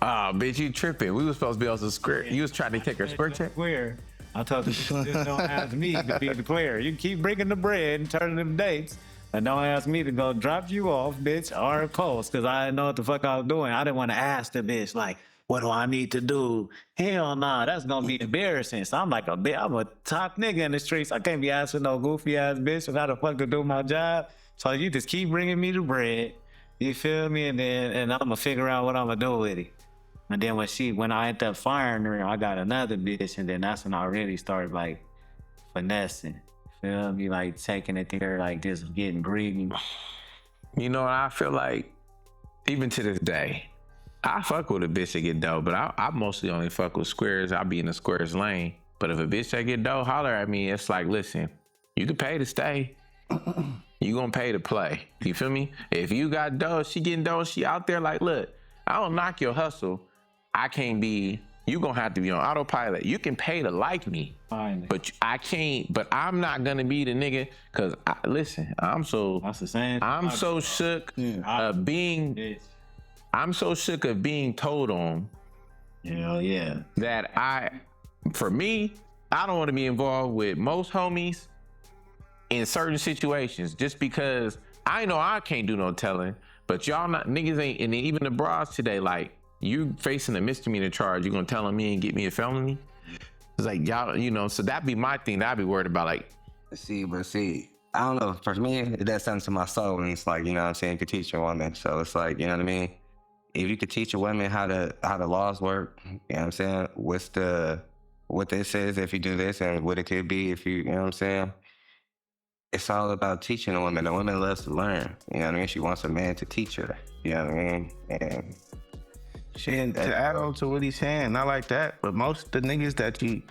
[SPEAKER 4] oh, bitch, you tripping. We was supposed to be on some script. You was trying to take her squirt check?
[SPEAKER 1] Where? I told her, just don't ask me to be the player. You keep bringing the bread and turning them dates, but don't ask me to go drop you off, bitch, or post, because I didn't know what the fuck I was doing. I didn't want to ask the bitch, like, what do I need to do? Hell nah, that's gonna be embarrassing. So I'm like, I'm a top nigga in the streets. I can't be asking no goofy ass bitch how the fuck to do my job. So you just keep bringing me the bread. You feel me? And I'm gonna figure out what I'm gonna do with it. And then when I ended up firing her, I got another bitch, and then that's when I really started like finessing. Feel me? Like taking it there, like just getting greedy.
[SPEAKER 4] You know, I feel like even to this day, I fuck with a bitch that get dough, but I mostly only fuck with squares. I be in the squares lane. But if a bitch that get dough holler at me, it's like, listen, you can pay to stay. You gonna pay to play. You feel me? If you got dough, she getting dough, she out there like, look, I don't knock your hustle. I can't be, you gonna have to be on autopilot. You can pay to like me,
[SPEAKER 1] Finally.
[SPEAKER 4] but I can't, but I'm not gonna be the nigga, cause listen, I'm so shook of being,
[SPEAKER 1] Bitch.
[SPEAKER 4] I'm so shook of being told on
[SPEAKER 1] Hell yeah.
[SPEAKER 4] that for me, I don't want to be involved with most homies in certain situations just because I know I can't do no telling, but y'all not niggas ain't, and even the bras today, like you facing a misdemeanor charge, you gonna tell on me and get me a felony? It's like y'all, you know, so that'd be my thing that I'd be worried about. Like,
[SPEAKER 3] See, I don't know. For me, it does something to my soul, and it's like, you know what I'm saying, you could teach a woman. So it's like, you know what I mean? If you could teach a woman how the laws work, you know what I'm saying? What this says if you do this and what it could be if you know what I'm saying? It's all about teaching a woman. A woman loves to learn. You know what I mean? She wants a man to teach her. You know what I mean? And
[SPEAKER 2] Shit, to add on to what he's saying, not like that, but most of the niggas that you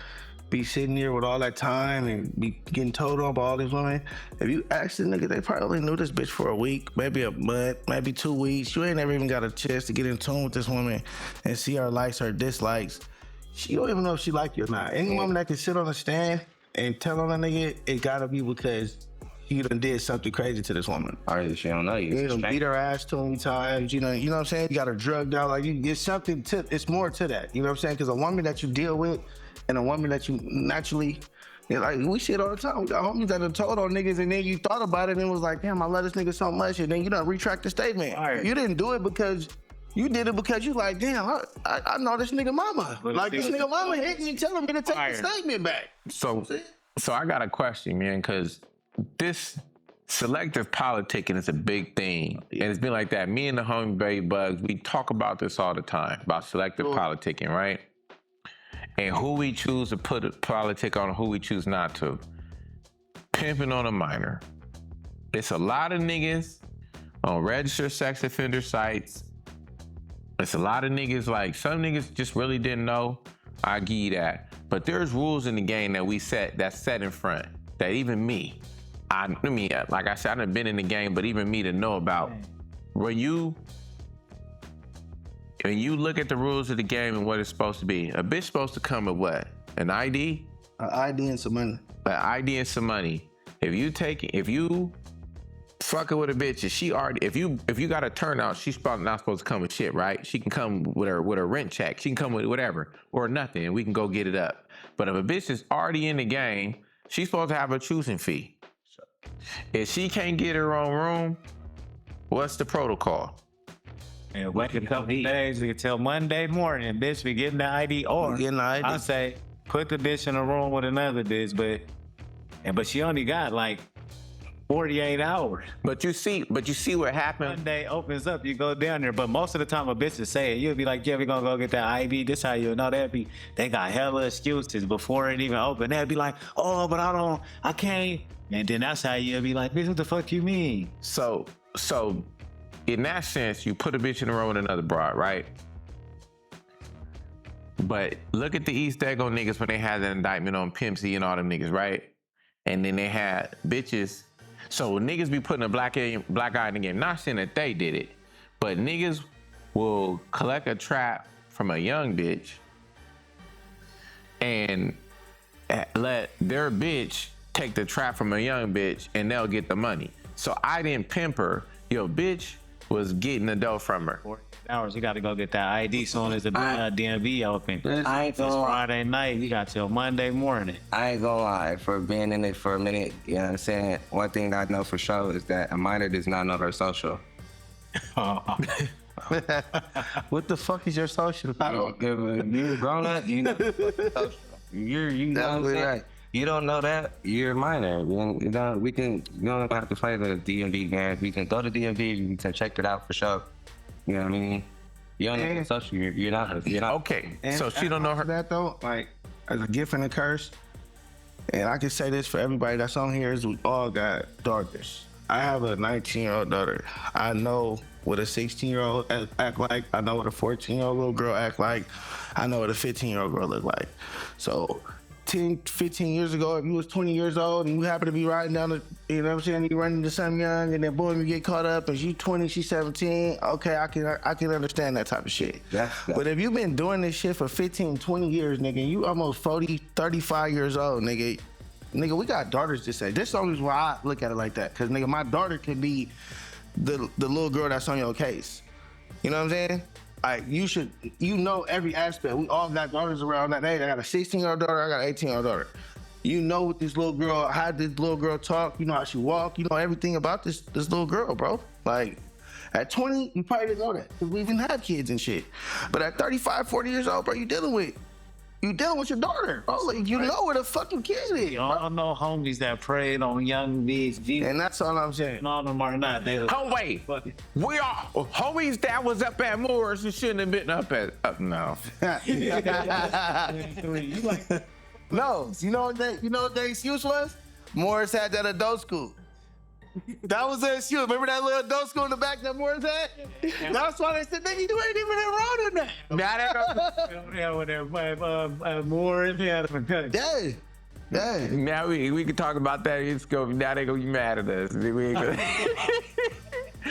[SPEAKER 2] be sitting here with all that time and be getting told on by all these women, if you ask the nigga, they probably knew this bitch for a week, maybe a month, maybe 2 weeks. You ain't never even got a chance to get in tune with this woman and see her likes, her dislikes. You don't even know if she like you or not. Any woman that can sit on a stand and tell on a nigga, it gotta be because you done did something crazy to this woman.
[SPEAKER 3] or she don't know you.
[SPEAKER 2] You done beat her ass too many times, you know what I'm saying? You got her drugged out, like it's more to that, you know what I'm saying? Because a woman that you deal with and a woman that you naturally, like we shit all the time. We got homies that have told on niggas and then you thought about it and was like, damn, I love this nigga so much, and then you done retract the statement.
[SPEAKER 1] Right.
[SPEAKER 2] You didn't do it because you did it because you like, damn, I know this nigga mama. Like this nigga mama hit me telling me to take the statement back.
[SPEAKER 4] so I got a question, man, because this selective politicking is a big thing. And it's been like that. Me and the homie Baby Bugs, we talk about this all the time, about selective politicking, right? And who we choose to put a politic on and who we choose not to. Pimping on a minor. It's a lot of niggas on registered sex offender sites. It's a lot of niggas, like some niggas just really didn't know. I give you that. But there's rules in the game that we set, that's set in front, that even me, like I said, I done been in the game, but even me to know about. When you look at the rules of the game and what it's supposed to be, a bitch supposed to come with what? An ID?
[SPEAKER 2] An ID and some money.
[SPEAKER 4] An ID and some money. If you fucking with a bitch and she already, if you got a turnout, she's probably not supposed to come with shit, right? She can come with her rent check. She can come with whatever or nothing, and we can go get it up. But if a bitch is already in the game, she's supposed to have a choosing fee. If she can't get her own room, what's the protocol?
[SPEAKER 1] And wait a couple days until Monday morning, bitch, we getting the ID, or
[SPEAKER 2] Getting the ID.
[SPEAKER 1] I say put the bitch in a room with another bitch, but she only got like 48 hours.
[SPEAKER 4] But you see what happened.
[SPEAKER 1] Monday opens up, you go down there. But most of the time, a bitch is saying, you'll be like, yeah, we gonna go get that ID. This how you know that be. They got hella excuses before it even open. They'll be like, oh, but I can't. And then that's how you'll be like, bitch, what the fuck you mean?
[SPEAKER 4] So in that sense, you put a bitch in a row with another broad, right? But look at the East Dago niggas when they had that indictment on Pimp C and all them niggas, right? And then they had bitches. So niggas be putting a black eye in the game. Not saying that they did it, but niggas will collect a trap from a young bitch and let their bitch take the trap from a young bitch and they'll get the money. So I didn't pimp her. Yo, bitch was getting the dough from her.
[SPEAKER 1] 48 hours, you gotta go get that ID soon as the DMV open.
[SPEAKER 3] I ain't
[SPEAKER 1] It's
[SPEAKER 3] gonna lie.
[SPEAKER 1] Friday night, you got till Monday morning.
[SPEAKER 3] I ain't gonna lie, for being in it for a minute, you know what I'm saying? One thing I know for sure is that a minor does not know her social.
[SPEAKER 2] What the fuck is your social?
[SPEAKER 3] I don't give a, you grown up, you know social. You know what I'm saying?
[SPEAKER 2] Right.
[SPEAKER 3] You don't know that, you're a minor. You don't have to play the DMV game. We can go to DMV, we can check it out for sure. You know what I mean? You don't know social, you're not.
[SPEAKER 4] Okay, so she don't know her.
[SPEAKER 2] That though, like as a gift and a curse, And I can say this for everybody that's on here is we all got daughters. I have a 19-year-old daughter. I know what a 16-year-old act like. I know what a 14-year-old little girl act like. I know what a 15-year-old girl look like. So 10, 15 years ago, if you was 20 years old and you happen to be riding down the, you know what I'm saying, you running into something young and then boom, you get caught up and you 20, she's 17, okay, I can understand that type of shit. But if you've been doing this shit for 15, 20 years, nigga, you almost 40, 35 years old, nigga, we got daughters to say. This is the only reason why I look at it like that. Cause nigga, my daughter could be the little girl that's on your case. You know what I'm saying? Like you know every aspect. We all got daughters around that age. I got a 16-year-old daughter, I got an 18-year-old daughter. You know what this little girl, how this little girl talk, you know how she walk, you know everything about this little girl, bro. Like at 20, you probably didn't know that. Cause we even have kids and shit. But at 35, 40 years old, bro, you dealing with your daughter, bro. Like, you know where the fucking kid is.
[SPEAKER 1] Y'all know homies that preyed on young bitch.
[SPEAKER 2] And that's all I'm saying.
[SPEAKER 1] All of them are not. They
[SPEAKER 4] Oh wait, we are homies that was up at Moores and shouldn't have been up no.
[SPEAKER 2] No, you know what the excuse was? Morris had that adult school. That was the excuse. Remember that little adult school in the back that Morris had? That's why they said, nigga, you ain't even enrolled in that.
[SPEAKER 1] yeah, with their more
[SPEAKER 2] Yeah. Yeah.
[SPEAKER 4] Now we can talk about that. Now they gonna be mad at us. We ain't gonna...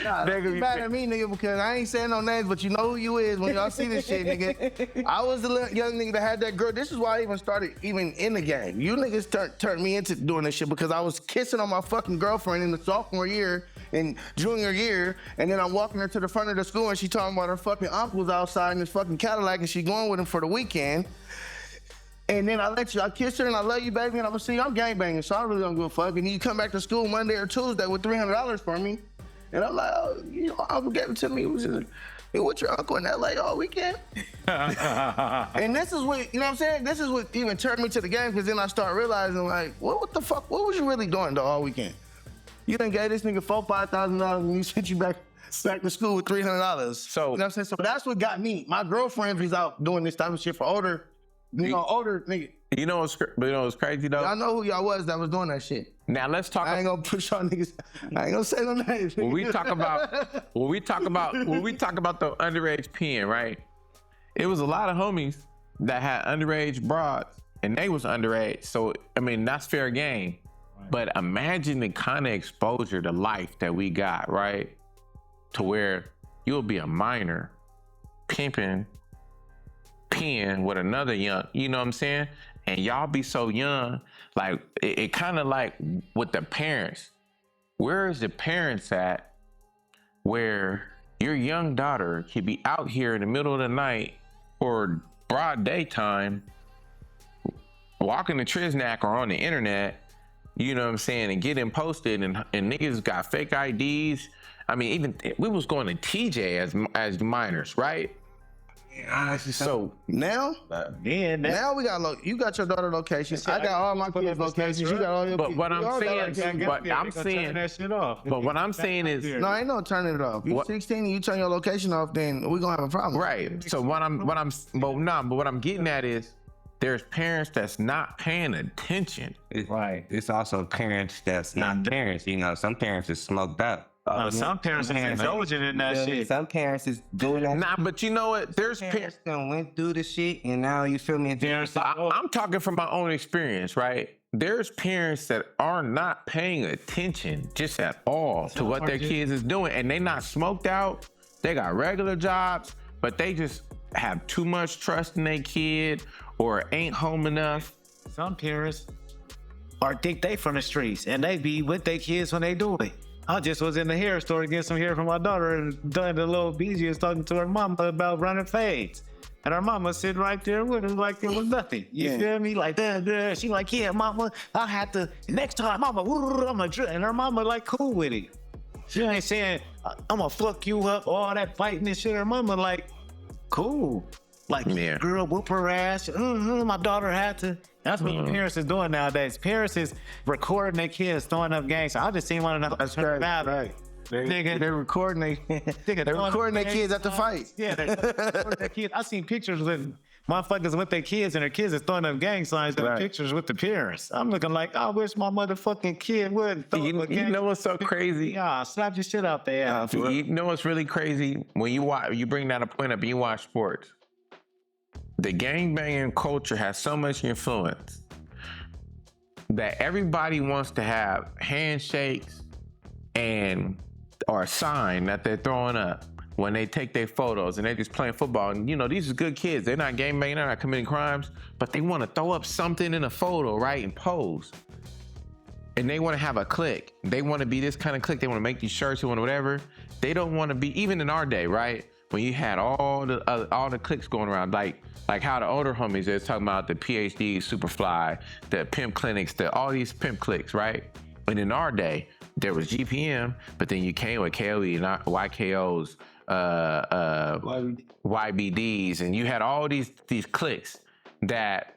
[SPEAKER 2] Nah, they be mad at me, nigga, because I ain't saying no names, but you know who you is when y'all see this shit, nigga. I was the little young nigga that had that girl. This is why I even started even in the game. You niggas turned me into doing this shit because I was kissing on my fucking girlfriend in the sophomore year and junior year, and then I'm walking her to the front of the school and she talking about her fucking uncle's outside in his fucking Cadillac and she going with him for the weekend. And then I kiss her and I love you, baby, and I'm gonna see I'm gangbanging, so I really don't give a fuck. And you come back to school Monday or Tuesday with $300 for me. And I'm like, oh, you know, uncle gave it to me. It was just, hey, what's your uncle in LA all weekend? And this is what, you know what I'm saying? This is what even turned me to the game, because then I start realizing, like, what the fuck, what was you really doing all weekend? You done gave this nigga $5,000 and he sent you back to school with $300.
[SPEAKER 4] So,
[SPEAKER 2] you know what I'm saying? So that's what got me. My girlfriend was out doing this type of shit for older nigga.
[SPEAKER 4] You know what's crazy though?
[SPEAKER 2] Y'all know who y'all was that was doing that shit.
[SPEAKER 4] Now let's talk.
[SPEAKER 2] I ain't gonna push y'all niggas. I ain't gonna say no names.
[SPEAKER 4] When we talk about the underage peeing, right? It was a lot of homies that had underage broads, and they was underage. So I mean, that's fair game. Right. But imagine the kind of exposure to life that we got, right? To where you'll be a minor, peeing with another young, you know what I'm saying? And y'all be so young, like it kind of like with the parents. Where is the parents at where your young daughter could be out here in the middle of the night or broad daytime walking the Triznak or on the internet, you know what I'm saying, and getting posted and niggas got fake IDs. I mean, even we was going to TJ as minors, right? So
[SPEAKER 2] now we got you got your daughter location. I got all my kids' locations. You got all your.
[SPEAKER 4] But what I'm saying is,
[SPEAKER 2] no, ain't no turning it off. You 16 and you turn your location off, then we gonna have a problem.
[SPEAKER 4] Right. So what I'm getting at is, there's parents that's not paying attention.
[SPEAKER 3] Right. It's also parents that's not parents. You know, some parents is smoked up.
[SPEAKER 1] Some parents are indulging in that shit.
[SPEAKER 3] Some parents is doing that.
[SPEAKER 4] Nah, but you know what? There's
[SPEAKER 3] parents that went through the shit, and now you feel me?
[SPEAKER 4] I'm talking from my own experience, right? There's parents that are not paying attention just at all to what their kids is doing, and they not smoked out. They got regular jobs, but they just have too much trust in their kid or ain't home enough.
[SPEAKER 1] Some parents think they from the streets, and they be with their kids when they do it. I just was in the hair store getting some hair from my daughter, and the little BG was talking to her mama about running fades. And her mama sitting right there with her like it was nothing. You feel me? Like that. She like, yeah, mama, I have to, next time, mama, I'm a and her mama like cool with it. She ain't saying, I'm gonna fuck you up, all that fighting and shit. Her mama like, cool. Like, girl, whoop her ass. My daughter had to. That's what parents is doing nowadays. Parents is recording their kids throwing up GangSta. I just seen one of them. That's right.
[SPEAKER 2] They're recording their kids at the fight.
[SPEAKER 1] Yeah, they're recording their kids. I seen pictures with motherfuckers with their kids and their kids is throwing up gang signs and
[SPEAKER 2] Right.
[SPEAKER 1] pictures with the parents. I'm looking like, I wish my motherfucking kid would. Throw
[SPEAKER 4] You
[SPEAKER 1] up a gang
[SPEAKER 4] know what's so crazy?
[SPEAKER 1] Yeah, slap your shit out there.
[SPEAKER 4] You know what's really crazy? When you bring that a point up and you watch sports, the gangbanging culture has so much influence that everybody wants to have handshakes or a sign that they're throwing up when they take their photos and they're just playing football. And you know, these are good kids. They're not gangbanging, they're not committing crimes, but they want to throw up something in a photo, right, and pose. And they want to have a clique. They want to be this kind of clique. They want to make these shirts, they want whatever. They don't want to be, even in our day, right? When you had all the cliques going around, like how the older homies, they're talking about the PhD, Superfly, the pimp clinics, all these pimp cliques, right? And in our day, there was GPM, but then you came with KOE, not YKOs, YBDs, and you had all these cliques that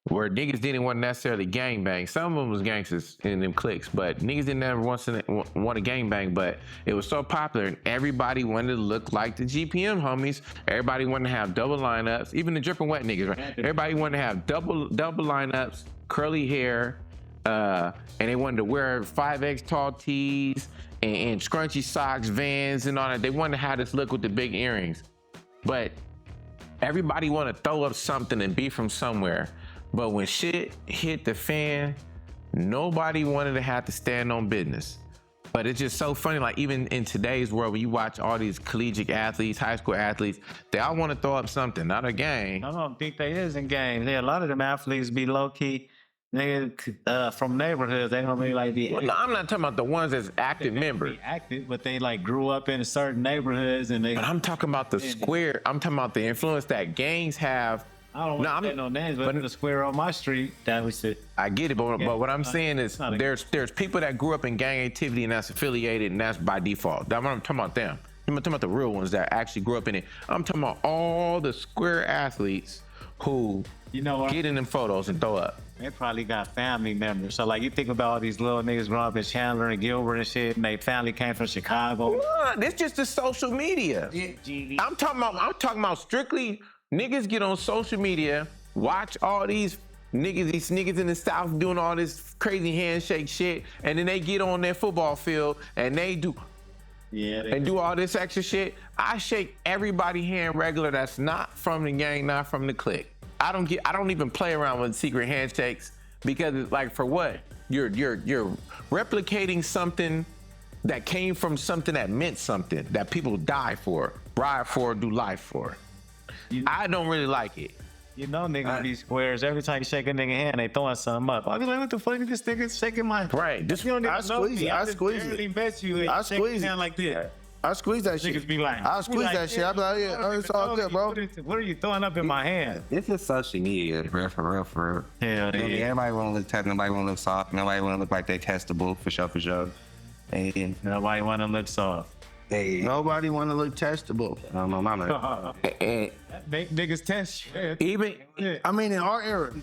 [SPEAKER 4] where niggas didn't want to necessarily gangbang. Some of them was gangsters in them cliques, but niggas didn't ever want to gangbang, but it was so popular and everybody wanted to look like the GPM homies. Everybody wanted to have double lineups, even the dripping wet niggas, right? Everybody wanted to have double lineups, curly hair, and they wanted to wear 5X tall tees and scrunchy socks, Vans and all that. They wanted to have this look with the big earrings. But everybody wanted to throw up something and be from somewhere. But when shit hit the fan, nobody wanted to have to stand on business. But it's just so funny, like even in today's world, when you watch all these collegiate athletes, high school athletes, they all want to throw up something, not a gang.
[SPEAKER 1] I don't think they is in gangs. Yeah, a lot of them athletes be low key. Nigga, from neighborhoods, they don't really like be.
[SPEAKER 4] Well, no, I'm not talking about the ones that's active members.
[SPEAKER 1] Active, but they like grew up in certain neighborhoods and they.
[SPEAKER 4] But I'm talking about the square. I'm talking about the influence that gangs have.
[SPEAKER 1] I don't want to say no names, but in the square on my street, that was it.
[SPEAKER 4] I get it, but what I'm saying is there's people that grew up in gang activity and that's affiliated and that's by default. I'm talking about them. I'm talking about the real ones that actually grew up in it. I'm talking about all the square athletes who get in them photos and throw up.
[SPEAKER 1] They probably got family members. So like you think about all these little niggas growing up in Chandler and Gilbert and shit, and they family came from Chicago.
[SPEAKER 4] It's just the social media. I'm talking about strictly niggas get on social media, watch all these niggas in the South doing all this crazy handshake shit, and then they get on their football field and they do all this extra shit. I shake everybody hand regular that's not from the gang, not from the clique. I don't even play around with secret handshakes because it's like, for what? You're replicating something that came from something that meant something that people die for, ride for, do life for. I don't really like it.
[SPEAKER 1] You know niggas be squares. Every time you shake a nigga hand, they throwing something up. I be like, what the fuck is this nigga shaking my hand?
[SPEAKER 4] Right.
[SPEAKER 1] You don't even know me.
[SPEAKER 2] I squeeze
[SPEAKER 1] barely
[SPEAKER 2] it.
[SPEAKER 1] bet you
[SPEAKER 2] I
[SPEAKER 1] shake
[SPEAKER 2] squeeze
[SPEAKER 1] his
[SPEAKER 2] it.
[SPEAKER 1] hand like this.
[SPEAKER 2] I squeeze that shit.
[SPEAKER 1] Niggas be like,
[SPEAKER 2] I squeeze that shit. I be like, yeah, it's all good, bro.
[SPEAKER 1] What are you throwing up in my hand?
[SPEAKER 3] It's just social media, bro, for real.
[SPEAKER 1] Hell
[SPEAKER 3] I mean,
[SPEAKER 1] yeah.
[SPEAKER 3] everybody want to look tough. Nobody want to look soft. Nobody want to look like they testable, for sure. And
[SPEAKER 1] Nobody want to look soft.
[SPEAKER 3] hey,
[SPEAKER 2] Nobody want to look testable.
[SPEAKER 3] my mama.
[SPEAKER 1] Make niggas test you.
[SPEAKER 4] Even
[SPEAKER 2] I mean, in our era,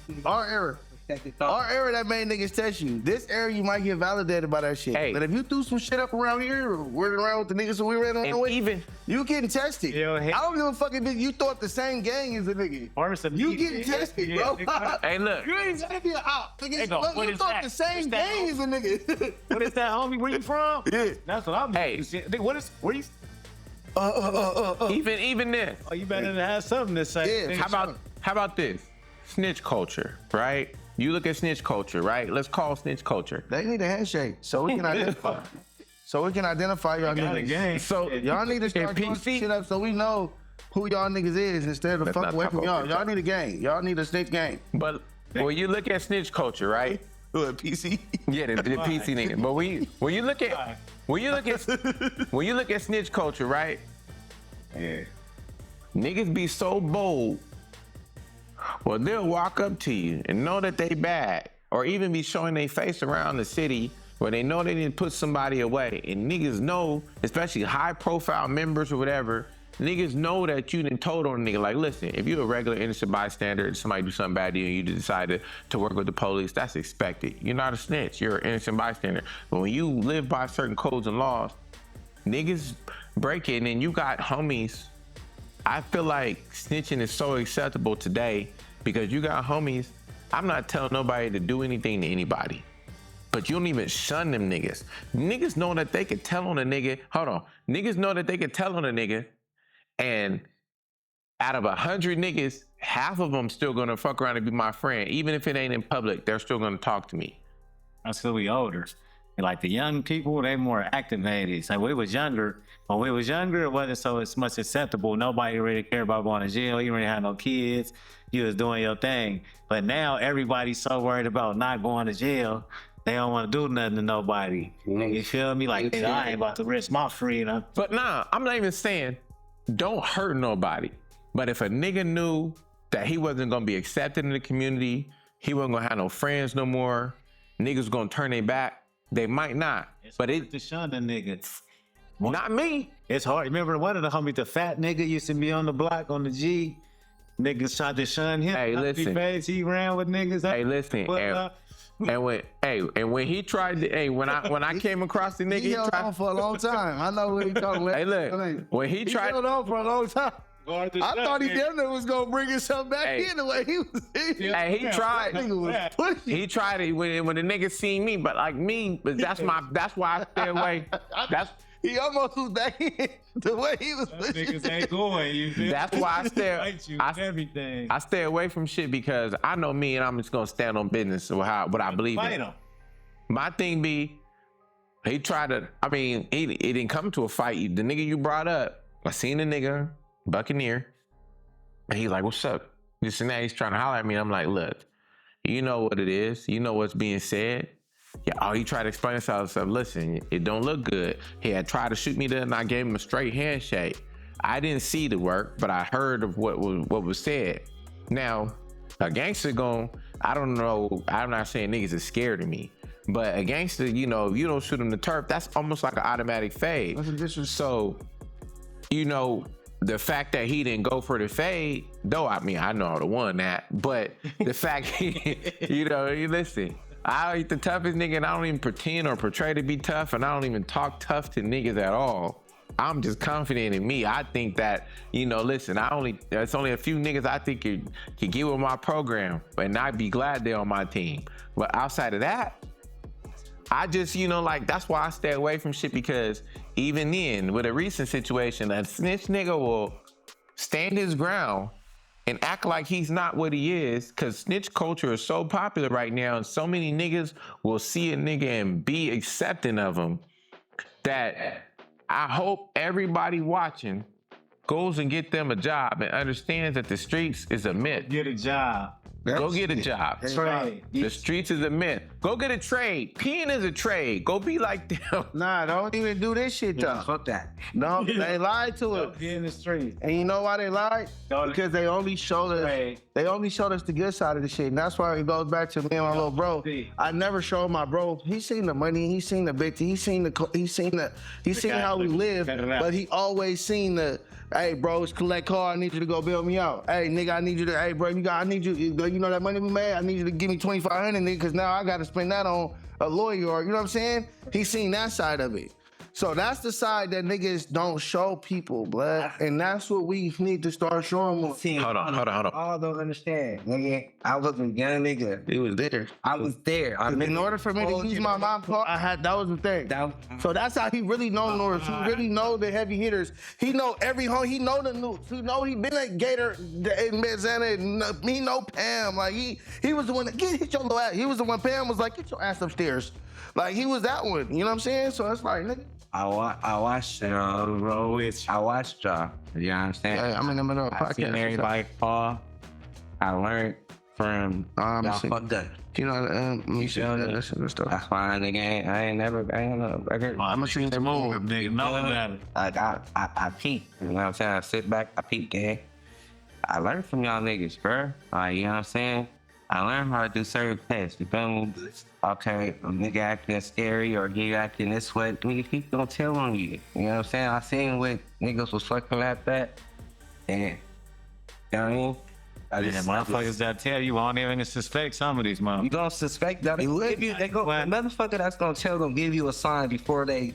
[SPEAKER 2] that made niggas test you. This era, you might get validated by that shit.
[SPEAKER 4] Hey.
[SPEAKER 2] But if you threw some shit up around here, or running around with the niggas who we ran around with, you getting tested.
[SPEAKER 1] Yo, hey.
[SPEAKER 2] I don't give a fuck if you throw up the same gang as a nigga. You getting tested, bro.
[SPEAKER 4] hey, look.
[SPEAKER 2] You ain't exactly out. Nigga,
[SPEAKER 1] Go, what
[SPEAKER 2] you
[SPEAKER 1] is
[SPEAKER 2] throw up
[SPEAKER 1] that?
[SPEAKER 2] the same
[SPEAKER 1] What's that?
[SPEAKER 2] gang as a nigga.
[SPEAKER 1] What is that, homie? Where you from?
[SPEAKER 2] Yeah.
[SPEAKER 1] That's what I'm
[SPEAKER 4] Hey.
[SPEAKER 1] Nigga, where you?
[SPEAKER 4] Even this.
[SPEAKER 1] Oh, you better have something to say.
[SPEAKER 2] Yeah.
[SPEAKER 4] How about this? Snitch culture, right? You look at snitch culture, right? Let's call snitch culture.
[SPEAKER 2] They need a handshake so we can identify. Y'all niggas.
[SPEAKER 4] So
[SPEAKER 2] Y'all need to start doing
[SPEAKER 4] PC
[SPEAKER 2] shit up so we know who y'all niggas is instead of
[SPEAKER 4] Let's
[SPEAKER 2] fuck
[SPEAKER 4] not
[SPEAKER 2] away
[SPEAKER 4] talk
[SPEAKER 2] from y'all.
[SPEAKER 4] about
[SPEAKER 2] Y'all need a gang. Y'all need a snitch gang.
[SPEAKER 4] But when you look at snitch culture, right?
[SPEAKER 2] PC.
[SPEAKER 4] Yeah, the PC nigga. But when you look at snitch culture, right?
[SPEAKER 1] Yeah.
[SPEAKER 4] Niggas be so bold. Well, they'll walk up to you and know that they bad, or even be showing their face around the city where they know they didn't put somebody away. And niggas know, especially high-profile members or whatever, niggas know that you done told on a nigga, like, listen, if you're a regular innocent bystander and somebody do something bad to you and you decide to work with the police, that's expected. You're not a snitch. You're an innocent bystander. But when you live by certain codes and laws, niggas break it, and you got homies I feel like snitching is so acceptable today because you got homies. I'm not telling nobody to do anything to anybody, but you don't even shun them niggas. Niggas know that they could tell on a nigga. Hold on. Niggas know that they could tell on a nigga, and out of 100 niggas, half of them still gonna fuck around and be my friend. Even if it ain't in public, they're still gonna talk to me.
[SPEAKER 1] Until we older. Like the young people, they more activated. Like when we was younger, it wasn't so as much acceptable. Nobody really cared about going to jail. You really had no kids. You was doing your thing. But now everybody's so worried about not going to jail. They don't want to do nothing to nobody. You feel me? Like, hey, I ain't about to risk my freedom.
[SPEAKER 4] But nah, I'm not even saying don't hurt nobody. But if a nigga knew that he wasn't gonna be accepted in the community, he wasn't gonna have no friends no more, niggas gonna turn their back, they might not.
[SPEAKER 1] It's
[SPEAKER 4] but
[SPEAKER 1] hard to shun the niggas.
[SPEAKER 4] Not me.
[SPEAKER 1] It's hard. Remember one of the homies, the fat nigga used to be on the block on the G. Niggas tried to shun him.
[SPEAKER 4] Hey, listen.
[SPEAKER 1] He ran with niggas.
[SPEAKER 4] Hey, listen. And when he tried to, when I came across the nigga,
[SPEAKER 2] He held
[SPEAKER 4] tried
[SPEAKER 2] on for a long time. I know what he talking about.
[SPEAKER 4] Hey, look, when he tried,
[SPEAKER 2] held on for a long time. I thought he damn near was gonna bring himself back
[SPEAKER 4] Hey.
[SPEAKER 2] in the way he was.
[SPEAKER 4] hey, he tried.
[SPEAKER 2] Nigga was pushing.
[SPEAKER 4] He tried it when the nigga seen me, but like me, but that's why I stay away.
[SPEAKER 2] He almost was back in the way he was pushing.
[SPEAKER 1] Niggas ain't going. You feel?
[SPEAKER 4] That's why
[SPEAKER 1] everything.
[SPEAKER 4] I stay away from shit because I know me and I'm just gonna stand on business with what I believe
[SPEAKER 1] Fight
[SPEAKER 4] in.
[SPEAKER 1] him.
[SPEAKER 4] My thing be, he tried to, it didn't come to a fight. The nigga you brought up, I seen the nigga, Buccaneer, and he's like, what's up? This and that, he's trying to holler at me. I'm like, look, you know what it is. You know what's being said. Yeah, he tried to explain himself. Listen, it don't look good. He had tried to shoot me there and I gave him a straight handshake. I didn't see the work, but I heard of what was said. Now, a gangster I don't know, I'm not saying niggas is scared of me, but a gangster, if you don't shoot him the turf, that's almost like an automatic fade. So, the fact that he didn't go for the fade, though, I know I won that, but the fact, listen, I ain't the toughest nigga and I don't even pretend or portray to be tough and I don't even talk tough to niggas at all. I'm just confident in me. I think that, listen, it's only a few niggas I think can get with my program and I'd be glad they're on my team. But outside of that, I just, that's why I stay away from shit because even then, with a recent situation, a snitch nigga will stand his ground and act like he's not what he is because snitch culture is so popular right now and so many niggas will see a nigga and be accepting of him that I hope everybody watching goes and get them a job and understands that the streets is a myth.
[SPEAKER 1] Get a job.
[SPEAKER 4] Go get a job.
[SPEAKER 1] Trade.
[SPEAKER 4] The streets is a myth. Go get a trade. Peeing is a trade. Go be like them.
[SPEAKER 2] Nah, don't even do this shit though.
[SPEAKER 3] Fuck that.
[SPEAKER 2] No, they lied to us.
[SPEAKER 1] Get in the street.
[SPEAKER 2] And you know why they lied? Because they only showed us
[SPEAKER 1] Right.
[SPEAKER 2] the good side of the shit. And that's why it goes back to me and my little bro. I never showed my bro. He seen the money, he seen the bitch, he seen how we live, but he always seen the, hey bro, it's collect car, I need you to go bail me out. Hey nigga, I need you to, hey bro, I need you, you know that money we made? I need you to give me $2,500 nigga, because now I gotta spend that on a lawyer, or you know what I'm saying? He seen that side of it. So that's the side that niggas don't show people, blood. And that's what we need to start showing them.
[SPEAKER 4] Hold on.
[SPEAKER 3] All don't understand, nigga. I was a young nigga.
[SPEAKER 2] He was there.
[SPEAKER 3] I was there.
[SPEAKER 2] In order for me to use my mom's car, that was the thing. So that's how he really know Norris. He really know the heavy hitters. He know every home. He know the news. He know he been at Gator in Mezzana. He know Pam. Like he was the one that hit your little ass. He was the one Pam was like, get your ass upstairs. Like he was that one. You know what I'm saying? So it's like, nigga.
[SPEAKER 3] I watched y'all. You know what I'm saying?
[SPEAKER 2] Yeah, I'm in the middle of a
[SPEAKER 3] I seen
[SPEAKER 2] podcast.
[SPEAKER 3] everybody fall. I learned from y'all fucked up.
[SPEAKER 2] You know, let me see that stuff.
[SPEAKER 3] That's why nigga I ain't never record.
[SPEAKER 2] I'm gonna see the move,
[SPEAKER 1] nigga. No matter.
[SPEAKER 3] I peep. You know what I'm saying? I sit back, I peep gang. I learned from y'all niggas, bro. Like, you know what I'm saying? I learned how to do certain tests. You feel me? Okay, a nigga acting scary or he acting this way, nigga keep gonna tell on you. You know what I'm saying? I seen what niggas was fucking like that. And, you know what I mean?
[SPEAKER 1] Motherfuckers that tell you, won't even suspect some of these motherfuckers.
[SPEAKER 3] You gonna suspect that? Motherfucker that's gonna tell them, give you a sign before you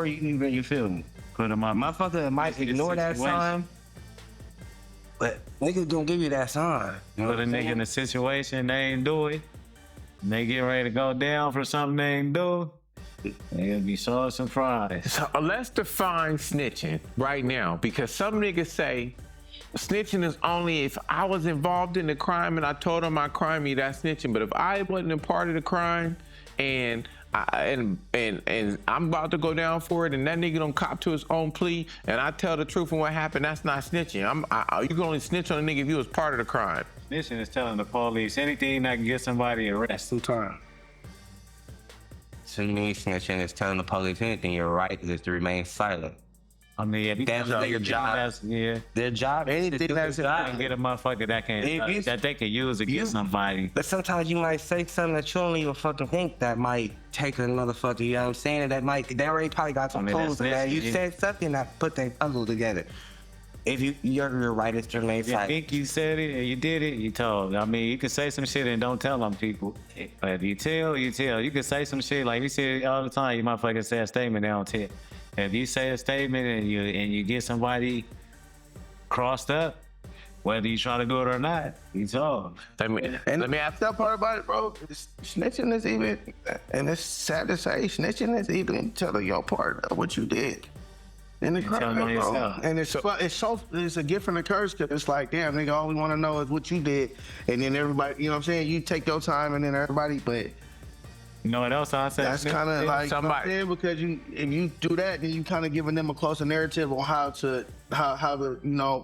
[SPEAKER 3] even, you feel me?
[SPEAKER 1] Put them up.
[SPEAKER 3] Motherfucker might ignore that sign But niggas don't give you that sign. You know
[SPEAKER 1] Put a nigga in a situation they ain't do it. And they get ready to go down for something they ain't do. They'll be so surprised.
[SPEAKER 4] So let's define snitching right now, because some niggas say snitching is only if I was involved in the crime and I told on my crime, that's snitching. But if I wasn't a part of the crime and I'm about to go down for it, and that nigga don't cop to his own plea, and I tell the truth and what happened, that's not snitching. You can only snitch on a nigga if you was part of the crime.
[SPEAKER 1] Snitching is telling the police anything that can get somebody arrested.
[SPEAKER 2] 2 times.
[SPEAKER 3] So you mean snitching is telling the police anything, your right is to remain silent.
[SPEAKER 1] I mean, if you
[SPEAKER 3] That's their job.
[SPEAKER 1] Yeah.
[SPEAKER 3] Their job is to
[SPEAKER 2] Anything
[SPEAKER 3] do
[SPEAKER 2] that's
[SPEAKER 3] their
[SPEAKER 1] And
[SPEAKER 3] job.
[SPEAKER 1] get a motherfucker that that they can use against somebody.
[SPEAKER 3] But sometimes you might say something that you don't even fucking think that might take a motherfucker, you know what I'm saying? They already probably got some clues in that. You said something that put their puzzle together. If your right is to remain
[SPEAKER 1] If you
[SPEAKER 3] silent.
[SPEAKER 1] think you said it and you did it, you told. I mean, you can say some shit and don't tell them people. But if you tell, you tell. You can say some shit like we say all the time. You motherfucker say a statement, they don't tell. If you say a statement and you get somebody crossed up, whether you try to do it or not, you told.
[SPEAKER 4] Let me ask
[SPEAKER 2] That part about it, bro, snitching is even, and it's sad to say, snitching is even telling your part of what you did in the crime,
[SPEAKER 1] telling on
[SPEAKER 2] bro.
[SPEAKER 1] yourself.
[SPEAKER 2] And it's a gift and a curse, because it's like, damn, nigga, all we want to know is what you did, and then everybody, you know what I'm saying? You take your time, and then everybody, but
[SPEAKER 1] You know what else I said?
[SPEAKER 2] that's kind of like,
[SPEAKER 4] somebody-
[SPEAKER 2] you know what I'm saying? Because if you do that, then you kind of giving them a closer narrative on how to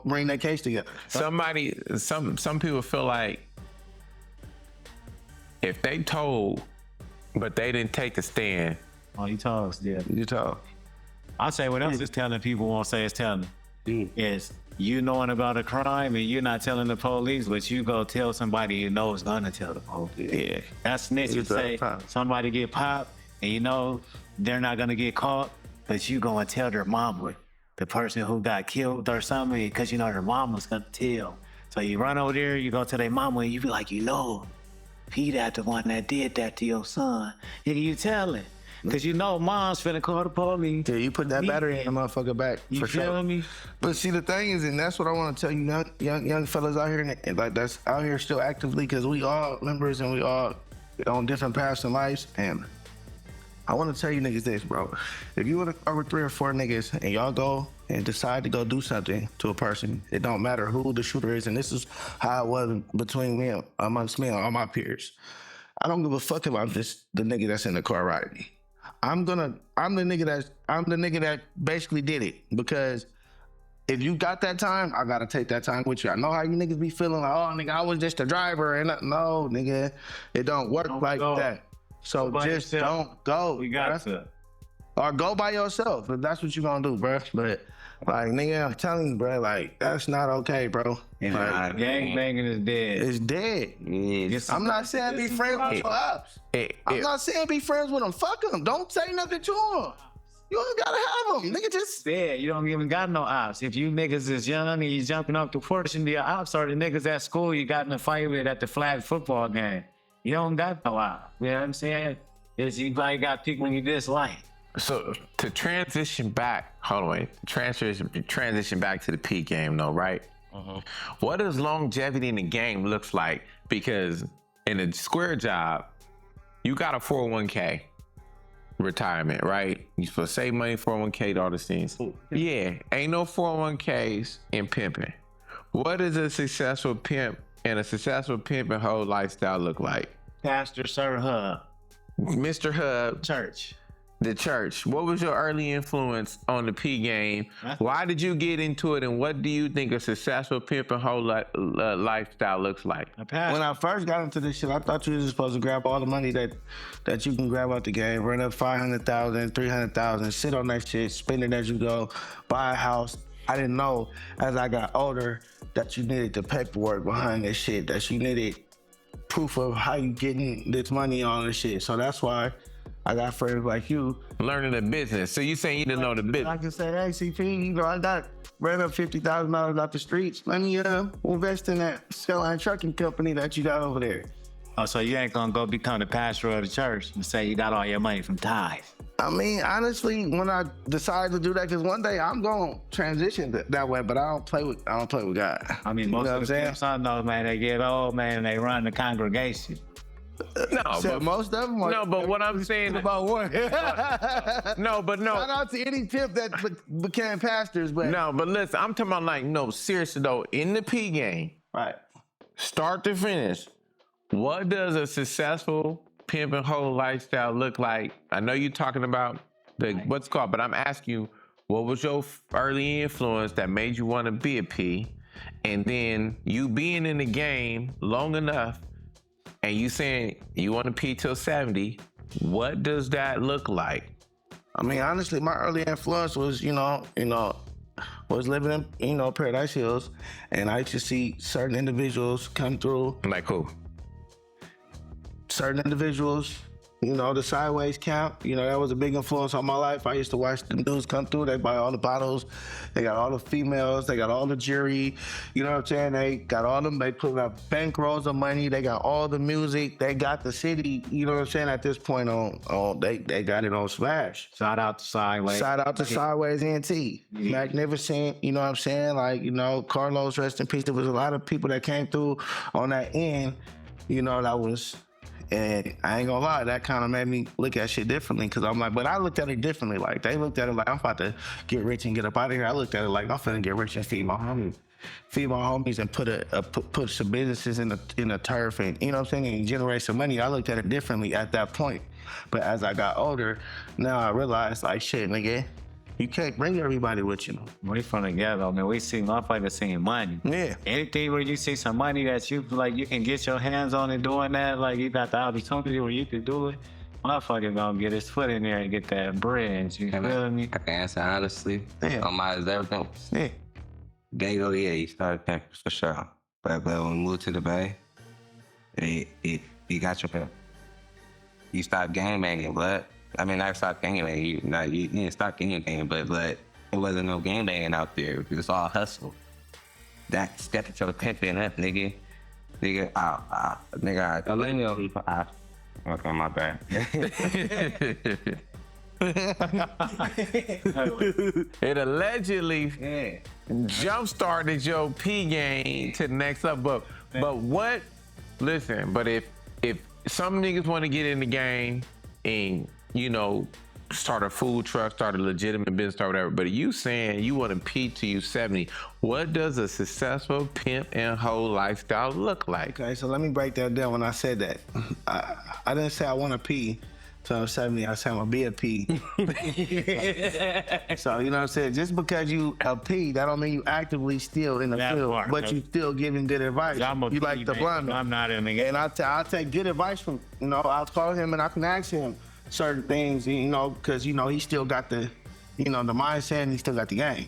[SPEAKER 2] bring that case together.
[SPEAKER 4] some people feel like if they told, but they didn't take a stand.
[SPEAKER 1] Oh, you told, yeah.
[SPEAKER 2] You told.
[SPEAKER 1] I say what else is telling people won't say it's telling. Is you knowing about a crime and you're not telling the police, but you go tell somebody you know is gonna tell the police.
[SPEAKER 2] Yeah.
[SPEAKER 1] That's snitching.
[SPEAKER 2] It's a
[SPEAKER 1] Say
[SPEAKER 2] time.
[SPEAKER 1] somebody get popped and you know they're not gonna get caught, but you go and tell their mama, the person who got killed or something, because you know their mama's gonna tell. So you run over there, you go to their mama and you be like, you know, he that the one that did that to your son. And you tell it. Cause you know mom's finna call the police.
[SPEAKER 2] Yeah, you put that battery in the motherfucker back,
[SPEAKER 1] You
[SPEAKER 2] for sure.
[SPEAKER 1] feel me?
[SPEAKER 2] But see, the thing is, and that's what I want to tell you, young fellas out here, and like that's out here still actively, because we all members and we all on different paths in lives. And I want to tell you niggas this, bro. If you are with 3 or 4 niggas and y'all go and decide to go do something to a person, it don't matter who the shooter is. And this is how it was between me and amongst me and all my peers. I don't give a fuck about the nigga that's in the car riding me. I'm the nigga that basically did it, because if you got that time, I gotta take that time with you. I know how you niggas be feeling like, oh nigga, I was just a driver, and no, nigga, it don't work like
[SPEAKER 1] go.
[SPEAKER 2] that. So
[SPEAKER 1] By
[SPEAKER 2] just
[SPEAKER 1] yourself.
[SPEAKER 2] don't go.
[SPEAKER 1] We got
[SPEAKER 2] bruh.
[SPEAKER 1] to.
[SPEAKER 2] Or go by yourself if that's what you gonna do, bro. But like, nigga, I'm telling you, bro, like that's not okay, bro. Like,
[SPEAKER 1] Gang banging is dead.
[SPEAKER 2] it's dead.
[SPEAKER 3] Yes.
[SPEAKER 2] I'm not saying be friends with your ops. I'm not saying be friends with them. Fuck them. Don't say nothing to them. You don't gotta have them. Nigga, just
[SPEAKER 1] Dead. You don't even got no ops. If you niggas is young and you jumping up the porch and be an ops, or the niggas at school you got in a fight with at the flag football game, you don't got no ops. You know what I'm saying? It's you like got people you dislike.
[SPEAKER 4] So to transition back, transition back to the P game though, right? What does longevity in the game looks like? Because in a square job, you got a 401k retirement, right? You supposed to save money, 401k, all these things. Yeah, ain't no 401ks in pimping. What does a successful pimp and a successful pimp and whole lifestyle look like?
[SPEAKER 1] Pastor Sir Hubb,
[SPEAKER 4] Mr. Hubb,
[SPEAKER 1] church.
[SPEAKER 4] the church. What was your early influence on the P game? Why did you get into it, and what do you think a successful pimp and whole lifestyle looks like?
[SPEAKER 1] A pastor.
[SPEAKER 2] when I first got into this shit, I thought you was supposed to grab all the money that you can grab out the game, run up 500,000, 300,000, sit on that shit, spend it as you go, buy a house. I didn't know as I got older that you needed the paperwork behind this shit, that you needed proof of how you getting this money on this shit. So that's why I got friends like you.
[SPEAKER 4] Learning the business. So you saying you didn't know the
[SPEAKER 2] I
[SPEAKER 4] business?
[SPEAKER 2] can say, hey, CP, you know, I got ran up $50,000 out the streets. Let me invest in that selling trucking company that you got over there.
[SPEAKER 1] Oh, so you ain't gonna go become the pastor of the church and say you got all your money from tithes?
[SPEAKER 2] I mean, honestly, when I decided to do that, because one day I'm gonna transition that way, but I don't play with God.
[SPEAKER 1] I mean,
[SPEAKER 2] You
[SPEAKER 1] most
[SPEAKER 2] know
[SPEAKER 1] of
[SPEAKER 2] what
[SPEAKER 1] the
[SPEAKER 2] I'm
[SPEAKER 1] pimps I know, man, they get old, man, and they run the congregation.
[SPEAKER 4] No,
[SPEAKER 2] Shit,
[SPEAKER 4] but
[SPEAKER 2] most of them are
[SPEAKER 4] no, but what I'm saying,
[SPEAKER 2] about one.
[SPEAKER 4] no, but no.
[SPEAKER 2] Shout out to any pimp that became pastors, but
[SPEAKER 4] No, but listen, I'm talking about like, no, seriously though, in the P game,
[SPEAKER 2] right.
[SPEAKER 4] start to finish, what does a successful pimp and hoe lifestyle look like? I know you're talking about the what's called, but I'm asking you, what was your early influence that made you want to be a P? And then you being in the game long enough, and you saying you want to P till 70, what does that look like?
[SPEAKER 2] I mean, honestly, my early influence was, was living in, Paradise Hills, and I used to see certain individuals come through.
[SPEAKER 4] Like who?
[SPEAKER 2] Certain individuals, the sideways camp, that was a big influence on my life. I used to watch the dudes come through. They buy all the bottles. They got all the females. They got all the jury. You know what I'm saying? They got all them. They put up bankrolls of money. They got all the music. They got the city. You know what I'm saying? At this point they got it on Smash.
[SPEAKER 1] Shout out to Sideways.
[SPEAKER 2] Shout out to Sideways NT. Magnificent. You know what I'm saying? Like, Carlos, rest in peace. There was a lot of people that came through on that end. That was. And I ain't gonna lie, that kind of made me look at shit differently, because I'm like, but I looked at it differently. Like, they looked at it like, I'm about to get rich and get up out of here. I looked at it like, I'm finna get rich and feed my homies and put some businesses in the turf, and, you know what I'm saying, and generate some money. I looked at it differently at that point. But as I got older, now I realized, like, shit, nigga, you can't bring everybody with you.
[SPEAKER 1] We from the ghetto, man. We see motherfuckers seeing money.
[SPEAKER 2] Yeah.
[SPEAKER 1] Anything where you see some money that you can get your hands on and doing that, like you got the opportunity where you can do it, motherfucker gonna get his foot in there and get that bread. You feel me?
[SPEAKER 3] I can answer honestly.
[SPEAKER 2] Yeah.
[SPEAKER 3] On my everything.
[SPEAKER 2] Yeah.
[SPEAKER 3] Dago, yeah, he started pimping for sure. But when we moved to the Bay, you got your pimp. You stopped gangbanging, blood. I mean, I stopped gangbanging. You didn't stop gangbanging, but it wasn't no gangbanging out there. It was all hustle. That stepped to the pimping up, nigga. Okay, my bad.
[SPEAKER 4] It allegedly jump started your P game to the next level. But what? Listen, but if some niggas want to get in the game and start a food truck, start a legitimate business or whatever, but you saying you want to P to you 70, what does a successful pimp and hoe lifestyle look like?
[SPEAKER 2] Okay, so let me break that down. When I said that, I didn't say I want to pee till I'm 70. I said I'm gonna be a P. So you know what I'm saying? Just because you a P, that don't mean you actively still in the
[SPEAKER 1] That
[SPEAKER 2] field,
[SPEAKER 1] part,
[SPEAKER 2] but you still giving good advice.
[SPEAKER 1] I'm a
[SPEAKER 2] You
[SPEAKER 1] P,
[SPEAKER 2] like the
[SPEAKER 1] man.
[SPEAKER 2] blind.
[SPEAKER 1] I'm not in the game.
[SPEAKER 2] And I'll take good advice from, I'll call him and I can ask him certain things, because, he still got the mindset and he still got the game.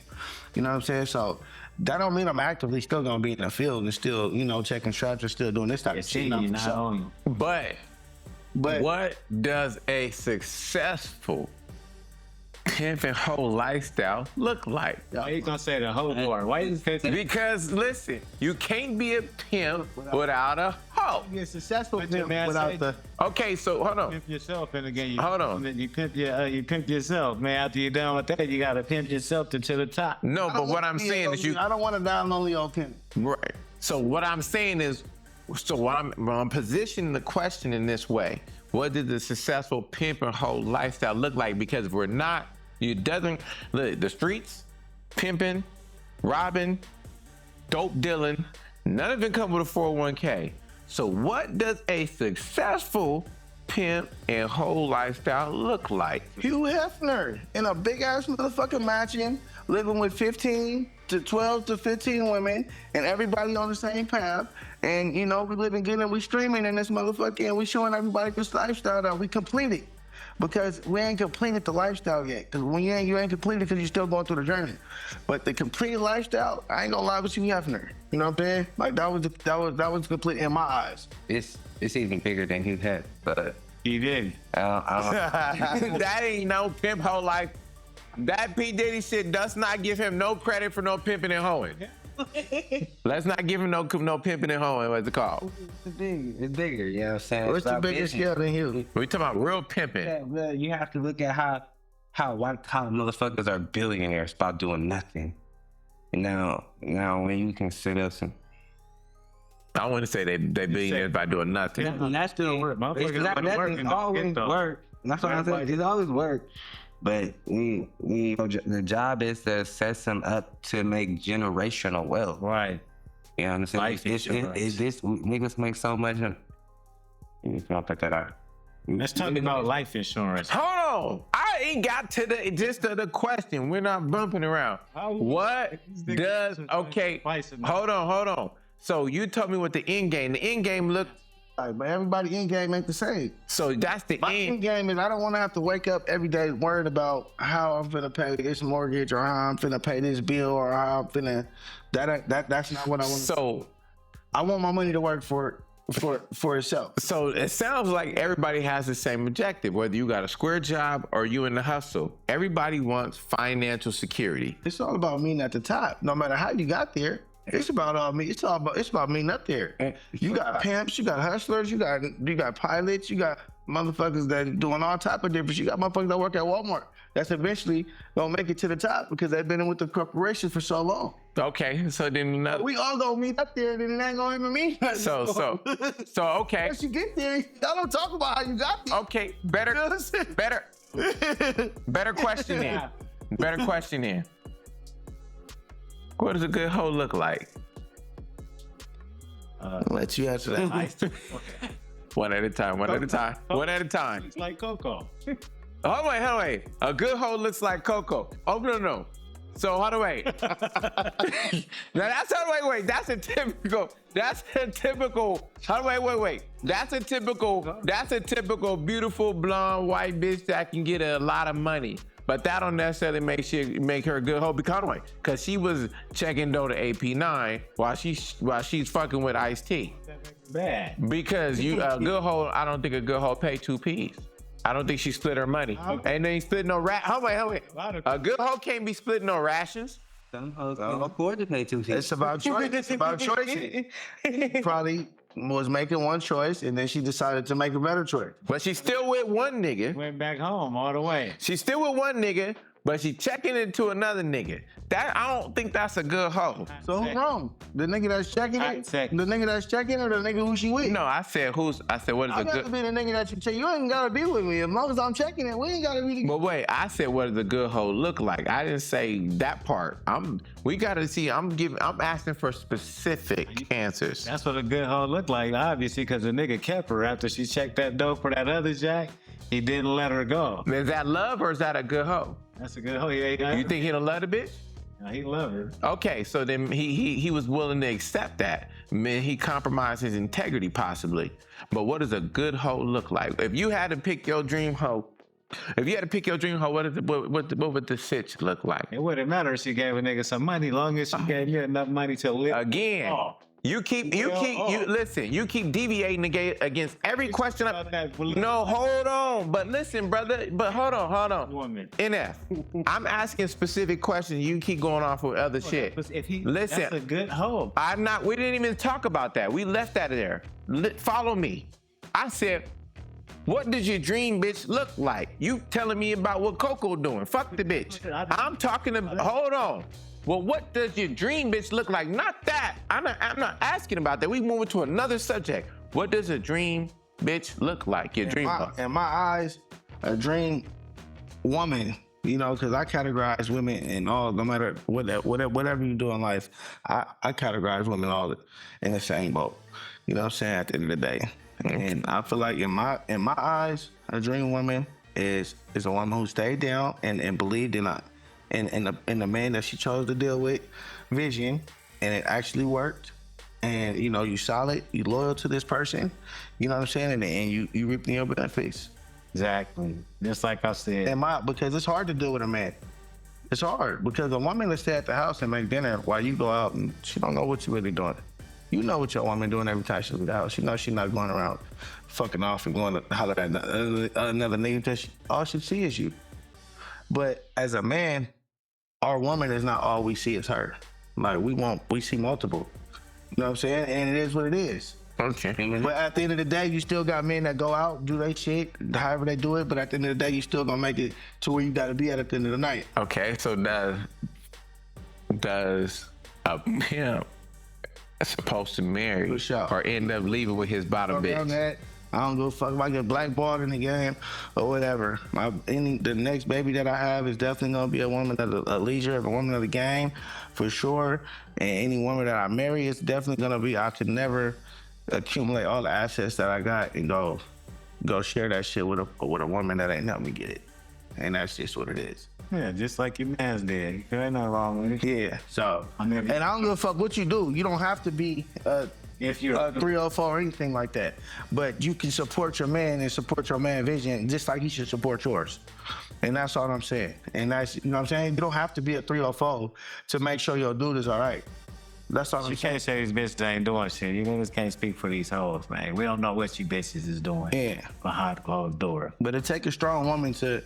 [SPEAKER 2] You know what I'm saying? So that don't mean I'm actively still gonna be in the field and still, checking straps and still doing this type of shit.
[SPEAKER 1] You not on.
[SPEAKER 4] But what does a successful pimp and hoe lifestyle look like?
[SPEAKER 1] Why you gonna say the whole part? Why is it?
[SPEAKER 4] Because listen, you can't be a pimp without a hoe.
[SPEAKER 2] You're successful
[SPEAKER 1] But your man
[SPEAKER 2] without
[SPEAKER 1] say-
[SPEAKER 2] the.
[SPEAKER 4] Okay, so hold on.
[SPEAKER 1] Pimp yourself, and again,
[SPEAKER 4] Hold on.
[SPEAKER 1] You pimp yourself, man. After you're done with that, you gotta pimp yourself to the top.
[SPEAKER 4] No, but what I'm saying is you
[SPEAKER 2] I don't want to die lonely old pimp.
[SPEAKER 4] right. So what I'm saying is, I'm positioning the question in this way. What did the successful pimp and hoe lifestyle look like? Because if we're not, it doesn't, look, the streets, pimping, robbing, dope dealing, none of it come with a 401k. So what does a successful pimp and hoe lifestyle look like?
[SPEAKER 2] Hugh Hefner in a big ass motherfucking mansion, living with 15 to 12 to 15 women, and everybody on the same path. And we living good and we streaming in this motherfucker, and we showing everybody this lifestyle that we completed. Because we ain't completed the lifestyle yet. Because when you ain't completed, because you're still going through the journey. But the completed lifestyle, I ain't gonna lie with you, Hefner. You know what I'm saying? Like that was complete in my eyes.
[SPEAKER 3] It's even bigger than he had, but
[SPEAKER 1] You did.
[SPEAKER 4] That ain't no pimp hoe life. That P. Diddy shit does not give him no credit for no pimping and hoeing. Let's not give him no pimping and hoeing, what's it called?
[SPEAKER 3] it's bigger, you know what I'm saying?
[SPEAKER 2] What's
[SPEAKER 3] It's
[SPEAKER 2] the
[SPEAKER 3] about
[SPEAKER 2] biggest
[SPEAKER 3] business.
[SPEAKER 2] skill than Hugh?
[SPEAKER 4] We talking about real pimping.
[SPEAKER 3] Yeah, well, you have to look at how how motherfuckers are billionaires about doing nothing. And now when you consider some.
[SPEAKER 4] I wouldn't say they billionaires by doing nothing.
[SPEAKER 3] And that's still work.
[SPEAKER 1] Motherfuckers
[SPEAKER 3] It's always work. That's what I'm saying. It's always work. But the job is to set them up to make generational wealth.
[SPEAKER 1] Right.
[SPEAKER 3] You know what I'm saying?
[SPEAKER 1] Life insurance.
[SPEAKER 3] Is this niggas make so much? You can't put that out.
[SPEAKER 1] Let's talk about life insurance.
[SPEAKER 4] Hold on. I ain't got to the question. We're not bumping around. What does hold on. So you told me what the end game. The end game look.
[SPEAKER 2] Right, but everybody in game ain't the same.
[SPEAKER 4] So that's the
[SPEAKER 2] My end game is I don't want to have to wake up every day worried about how I'm finna pay this mortgage or how I'm finna pay this bill or how I'm finna. That's not what I want.
[SPEAKER 4] So
[SPEAKER 2] I want my money to work for itself.
[SPEAKER 4] So it sounds like everybody has the same objective, whether you got a square job or you in the hustle. Everybody wants financial security.
[SPEAKER 2] It's all about meeting at the top. No matter how you got there, it's about me. It's about meeting up there. You got pimps, you got hustlers, you got pilots, you got motherfuckers that doing all type of different. You got motherfuckers that work at Walmart. That's eventually gonna make it to the top because they've been in with the corporations for so long.
[SPEAKER 4] Okay, so then
[SPEAKER 2] We all gonna meet up there, and then it ain't gonna even mean nothing.
[SPEAKER 4] So okay.
[SPEAKER 2] Once you get there, y'all don't talk about how you got there.
[SPEAKER 4] Okay, better question then. Better question then. What does a good hoe look like?
[SPEAKER 2] I'll let you answer that.
[SPEAKER 4] One at a time. One at a time.
[SPEAKER 1] It's like Coco.
[SPEAKER 4] Oh wait. A good hoe looks like Coco. Oh no. So hold on, wait. Now that's wait. That's a typical. That's a typical beautiful blonde white bitch that can get a lot of money. But that don't necessarily make her a good hoe because she was checking dough to Ep.8 while she's fucking with Ice-T.
[SPEAKER 1] Bad.
[SPEAKER 4] Because a good hoe, I don't think a good hoe pay 2 P's. I don't think she split her money. And they split no wait. A good hoe can't be splitting no rations.
[SPEAKER 3] Some hoes can't afford to pay 2 fees.
[SPEAKER 2] It's about choice. It's about choices. Probably was making one choice and then she decided to make a better choice.
[SPEAKER 4] But she's still with one nigga.
[SPEAKER 1] Went back home all the way.
[SPEAKER 4] She's still with one nigga, but she checking into another nigga. I don't think that's a good hoe.
[SPEAKER 2] So who's wrong? The nigga that's checking it? The nigga that's checking or the nigga who she with?
[SPEAKER 4] No, I said what is
[SPEAKER 2] I
[SPEAKER 4] a
[SPEAKER 2] got
[SPEAKER 4] good.
[SPEAKER 2] to be the nigga that you check. You ain't gotta be with me. As long as I'm checking it, we ain't gotta really.
[SPEAKER 4] But wait, I said what does a good hoe look like? I didn't say that part. We gotta see. I'm asking for specific answers.
[SPEAKER 1] That's what a good hoe looked like, obviously, because the nigga kept her after she checked that dough for that other jack. He didn't let her go.
[SPEAKER 4] Is that love or is that a good hoe?
[SPEAKER 1] That's a good hoe. You
[SPEAKER 4] think he don't love the bitch?
[SPEAKER 1] No, he loved her.
[SPEAKER 4] Okay, so then he was willing to accept that. Man, he compromised his integrity possibly. But what does a good hoe look like? If you had to pick your dream hoe, what would the sitch look like?
[SPEAKER 1] It wouldn't matter if she gave a nigga some money, long as she gave you enough money to live.
[SPEAKER 4] Again. You keep deviating against every question. No, hold on. But listen, brother. But hold on.
[SPEAKER 1] 1 minute.
[SPEAKER 4] NF. I'm asking specific questions. You keep going off with other shit.
[SPEAKER 1] Listen,
[SPEAKER 4] that's
[SPEAKER 1] a good hoe.
[SPEAKER 4] We didn't even talk about that. We left that there. Follow me. I said, what does your dream bitch look like? You telling me about what Coco doing? Fuck the bitch. I'm talking about. Hold on. Well, what does your dream bitch look like? Not that. I'm not asking about that. We moving to another subject. What does a dream bitch look like? Your dream.
[SPEAKER 2] In my eyes, a dream woman. You know, because I categorize women in all, no matter whatever you do in life, I categorize women all in the same boat. You know what I'm saying? At the end of the day, and I feel like in my eyes, a dream woman is a woman who stayed down and believed in the man that she chose to deal with, vision, and it actually worked. And you know, you solid, you loyal to this person. You know what I'm saying? And you reaping your benefits.
[SPEAKER 1] Exactly. Just like I said.
[SPEAKER 2] Because it's hard to deal with a man. It's hard because a woman will stay at the house and make dinner while you go out and she don't know what you're really doing. You know what your woman doing every time she leaves the house. You know she's not going around fucking off and going to holler at another nigga. All she see is you. But as a man, our woman is not all we see is her. Like we see multiple. You know what I'm saying? And it is what it is.
[SPEAKER 4] Okay.
[SPEAKER 2] But at the end of the day, you still got men that go out, do their shit, however they do it. But at the end of the day, you still gonna make it to where you gotta be at the end of the night.
[SPEAKER 4] Okay, so does a pimp supposed to marry
[SPEAKER 2] For sure.
[SPEAKER 4] or end up leaving with his bottom
[SPEAKER 2] Around
[SPEAKER 4] bitch?
[SPEAKER 2] that, I don't give a fuck if I get blackballed in the game or whatever. The next baby that I have is definitely gonna be a woman of a leisure, a woman of the game, for sure. And any woman that I marry is definitely gonna be. I could never accumulate all the assets that I got and go share that shit with a woman that ain't helped me get it. And that's just what it is.
[SPEAKER 1] Yeah, just like your man's did. There ain't nothing wrong with it.
[SPEAKER 2] Yeah. So,
[SPEAKER 1] I mean,
[SPEAKER 2] and I don't give a fuck what you do. You don't have to be
[SPEAKER 1] if you're
[SPEAKER 2] a 304 or anything like that. But you can support your man and support your man's vision just like he should support yours. And that's all I'm saying. And that's, you know what I'm saying? You don't have to be a 304 to make sure your dude is all right. That's all
[SPEAKER 1] You
[SPEAKER 2] I'm saying.
[SPEAKER 1] can't say these bitches ain't doing shit. You niggas can't speak for these hoes, man. We don't know what you bitches is doing.
[SPEAKER 2] Yeah.
[SPEAKER 1] Behind closed door.
[SPEAKER 2] But it take a strong woman to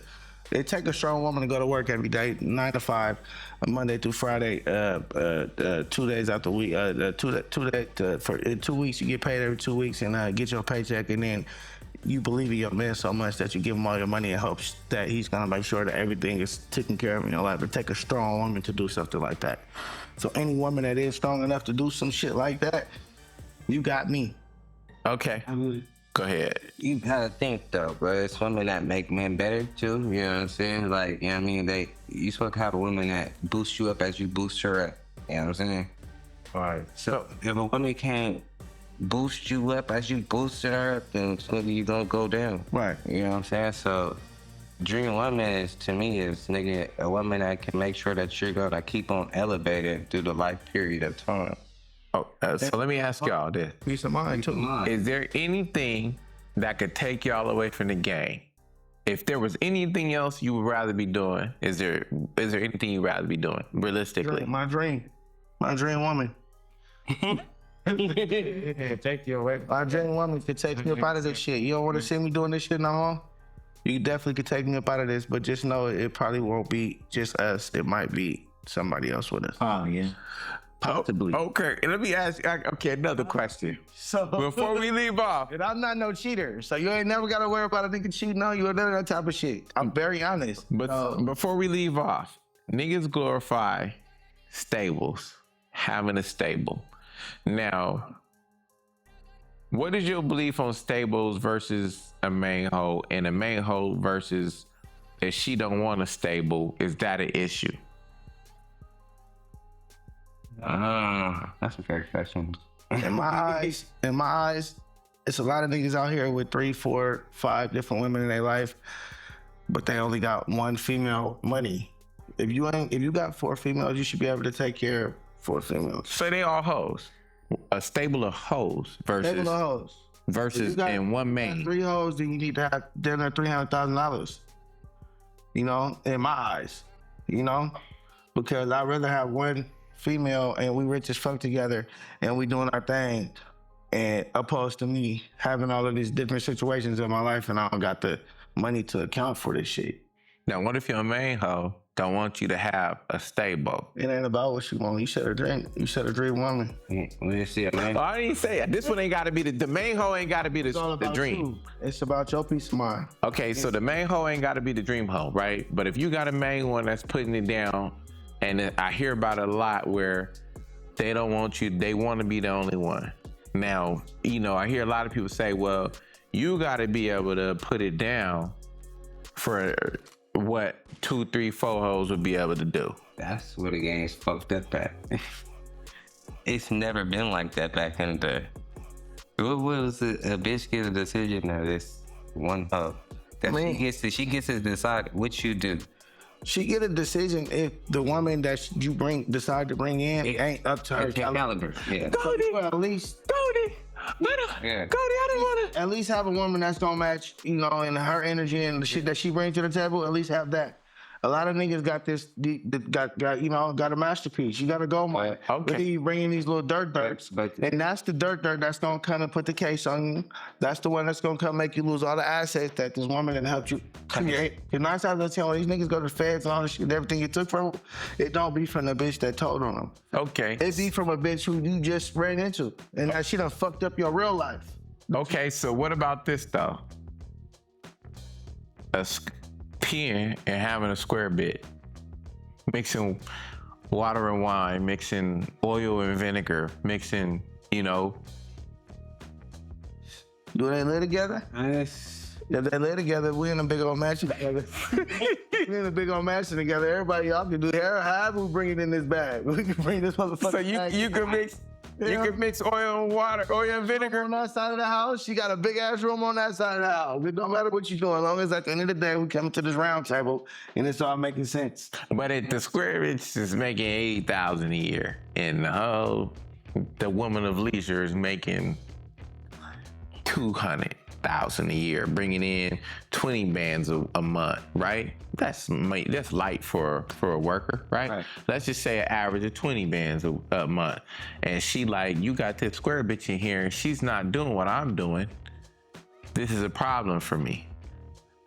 [SPEAKER 2] go to work every day, 9 to 5, Monday through Friday, 2 days out the week, for 2 weeks, you get paid every 2 weeks and get your paycheck, and then you believe in your man so much that you give him all your money in hopes that he's gonna make sure that everything is taken care of in your life. It take a strong woman to do something like that. So any woman that is strong enough to do some shit like that, you got me.
[SPEAKER 4] Okay. Go ahead.
[SPEAKER 3] You gotta think though, bro. It's women that make men better too. You know what I'm saying? Like, you know what I mean? You supposed to have a woman that boosts you up as you boost her up. You know what I'm saying?
[SPEAKER 1] All right.
[SPEAKER 3] So if a woman can't boost you up as you boost her up, then nigga, you gonna go down.
[SPEAKER 2] Right.
[SPEAKER 3] You know what I'm saying? So dream woman is, to me, is nigga a woman that can make sure that you're gonna keep on elevating through the life period of time.
[SPEAKER 4] Oh, so let me ask y'all this.
[SPEAKER 2] Peace of mind too.
[SPEAKER 4] Is there anything that could take y'all away from the game? If there was anything else you would rather be doing, is there anything you'd rather be doing, realistically?
[SPEAKER 2] My dream woman.
[SPEAKER 1] Yeah, take you away.
[SPEAKER 2] My dream woman could take me up out of this shit. You don't want to see me doing this shit no more? You definitely could take me up out of this, but just know it probably won't be just us. It might be somebody else with us.
[SPEAKER 1] Oh, yeah.
[SPEAKER 2] Possibly.
[SPEAKER 4] Okay, let me ask you, another question.
[SPEAKER 2] So
[SPEAKER 4] Before we leave off,
[SPEAKER 2] and I'm not no cheater, so you ain't never got to worry about a nigga cheating on you or none of that type of shit. I'm very honest.
[SPEAKER 4] but before we leave off, niggas glorify stables, having a stable. Now, what is your belief on stables versus a main hoe, and a main hoe versus if she don't want a stable, is that an issue?
[SPEAKER 3] That's a fair question.
[SPEAKER 2] In my eyes, it's a lot of niggas out here with 3, 4, 5 different women in their life, but they only got one female money. If you got 4 females, you should be able to take care of 4 females.
[SPEAKER 4] So they all hoes. A stable of hoes versus
[SPEAKER 2] Stable of hoes. If you
[SPEAKER 4] versus
[SPEAKER 2] got
[SPEAKER 4] in one main.
[SPEAKER 2] 3 hoes, then you need to have dinner $300,000. You know, in my eyes, you know, because I'd rather have one female and we rich as fuck together and we doing our thing, and opposed to me having all of these different situations in my life and I don't got the money to account for this shit.
[SPEAKER 4] Now, what if your main hoe don't want you to have a stable?
[SPEAKER 2] It ain't about what you want. You said a dream. You said a dream woman.
[SPEAKER 3] Let's see, man.
[SPEAKER 4] Oh, I didn't say it. This one ain't got to be the main hoe. Ain't got to be
[SPEAKER 2] It's all
[SPEAKER 4] the
[SPEAKER 2] about
[SPEAKER 4] dream.
[SPEAKER 2] you. It's about your peace of mind.
[SPEAKER 4] Okay, so the main hoe ain't got to be the dream hoe, right? But if you got a main one that's putting it down, and I hear about it a lot where they don't want you, they want to be the only one. Now, you know, I hear a lot of people say, well, you got to be able to put it down for what 2, 3, 4 hoes would be able to do.
[SPEAKER 3] That's where the game's fucked up at. It's never been like that back in the day. What was it? A bitch gets a decision of this one hoe. That she gets to decide what you do.
[SPEAKER 2] She get a decision if the woman that you decide to bring in ain't up to her
[SPEAKER 3] caliber. Yeah.
[SPEAKER 2] So you at least
[SPEAKER 4] Cody,
[SPEAKER 3] Yeah.
[SPEAKER 4] Cody, I didn't want to.
[SPEAKER 2] at least have a woman that's gonna match, you know, and her energy and the shit that she brings to the table. At least have that. A lot of niggas got got a masterpiece. You got a gold mine.
[SPEAKER 3] Okay.
[SPEAKER 2] But then you bring in these little dirts.
[SPEAKER 3] But-
[SPEAKER 2] And that's the dirt that's gonna come and put the case on you. That's the one that's gonna come make you lose all the assets that this woman that helped you create. Because 9 times out of 10, when these niggas go to the feds and all this shit, everything you took from them, it don't be from the bitch that told on them.
[SPEAKER 4] Okay.
[SPEAKER 2] It be from a bitch who you just ran into. And that shit done fucked up your real life.
[SPEAKER 4] Okay, so what about this though? Peeing and having a square bit, mixing water and wine, mixing oil and vinegar, mixing, you know.
[SPEAKER 2] Do they live together? If they live together, we in a big old mansion together. We in a big old mansion together. Everybody, y'all can do hair. However, we bring it in this bag. We can bring this motherfucker.
[SPEAKER 4] So you can mix. You can mix oil and water, oil and vinegar.
[SPEAKER 2] On that side of the house, she got a big ass room on that side of the house. It don't matter what you're doing, as long as at the end of the day we come to this round table and it's all making sense.
[SPEAKER 4] But the square inch is making 80,000 a year, and the woman of leisure is making 200,000 a year, bringing in 20 bands a month, right? That's light for a worker, right? Let's just say an average of 20 bands a month. And she like, you got this square bitch in here and she's not doing what I'm doing. This is a problem for me.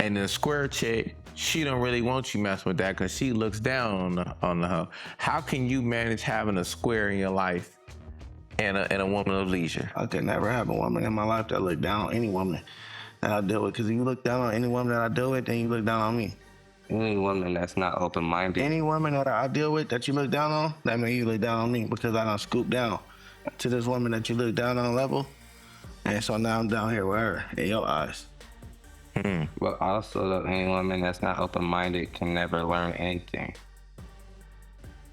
[SPEAKER 4] And the square chick, she don't really want you messing with that because she looks down on the hoe. How can you manage having a square in your life and a woman of leisure?
[SPEAKER 2] I could never have a woman in my life that look down on any woman that I deal with. Because if you look down on any woman that I deal with, then you look down on me.
[SPEAKER 3] Any woman that's not open-minded.
[SPEAKER 2] Any woman that I deal with that you look down on, that means you look down on me because I done scooped down to this woman that you look down on level. And so now I'm down here with her in your eyes.
[SPEAKER 3] But also, any woman that's not open-minded can never learn anything.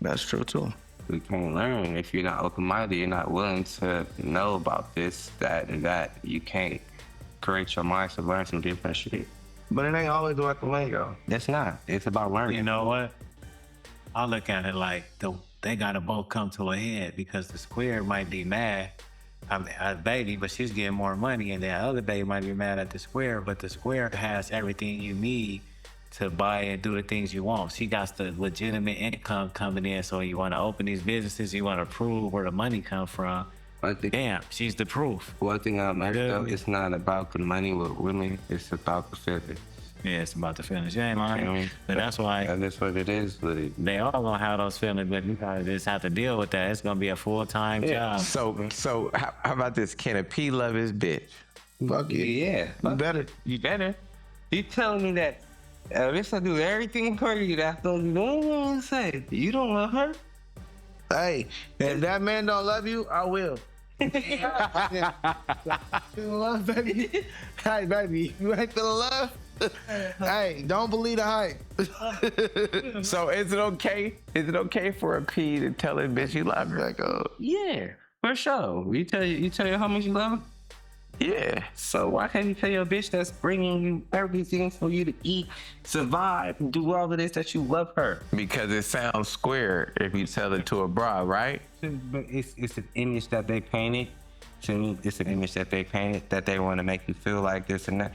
[SPEAKER 2] That's true too.
[SPEAKER 3] You can't learn if you're not open-minded. You're not willing to know about this, that, and that. You can't correct your mind to learn some different shit.
[SPEAKER 2] But it ain't always about the lingo.
[SPEAKER 3] It's not. It's about learning.
[SPEAKER 1] You know what? I look at it like they gotta both come to a head because the square might be mad at the baby, but she's getting more money, and the other baby might be mad at the square, but the square has everything you need to buy and do the things you want. She got the legitimate income coming in, so you want to open these businesses, you want to prove where the money comes from. Damn, she's the proof.
[SPEAKER 3] One thing I learned though, it's not about the money with women, it's about the feelings.
[SPEAKER 1] Yeah, it's about the feelings. You ain't lying. But that's why
[SPEAKER 3] And that's what it is, but
[SPEAKER 1] they all gonna have those feelings, but you gotta just have to deal with that. It's gonna be a full-time job.
[SPEAKER 4] So how about this? Can a P love his bitch?
[SPEAKER 2] Fuck it.
[SPEAKER 3] yeah.
[SPEAKER 2] You better.
[SPEAKER 3] You better. You telling me that if I do everything for you, that's what you don't want to say. You don't love her?
[SPEAKER 2] Hey, if that man don't love you, I will. Feel love, baby. Hey, baby, you ain't feeling love? Hey, don't believe the hype.
[SPEAKER 4] So is it okay? Is it okay for a P to tell a bitch you love her?
[SPEAKER 2] Like,
[SPEAKER 3] Yeah, for sure. You tell your homies you love her?
[SPEAKER 4] Yeah.
[SPEAKER 3] So why can't you tell your bitch that's bringing you everything for you to eat, survive, and do all of this that you love her?
[SPEAKER 4] Because it sounds square if you tell it to a bra, right?
[SPEAKER 3] But it's an image that they painted. To me, it's an image that they painted that they want to make you feel like this and that.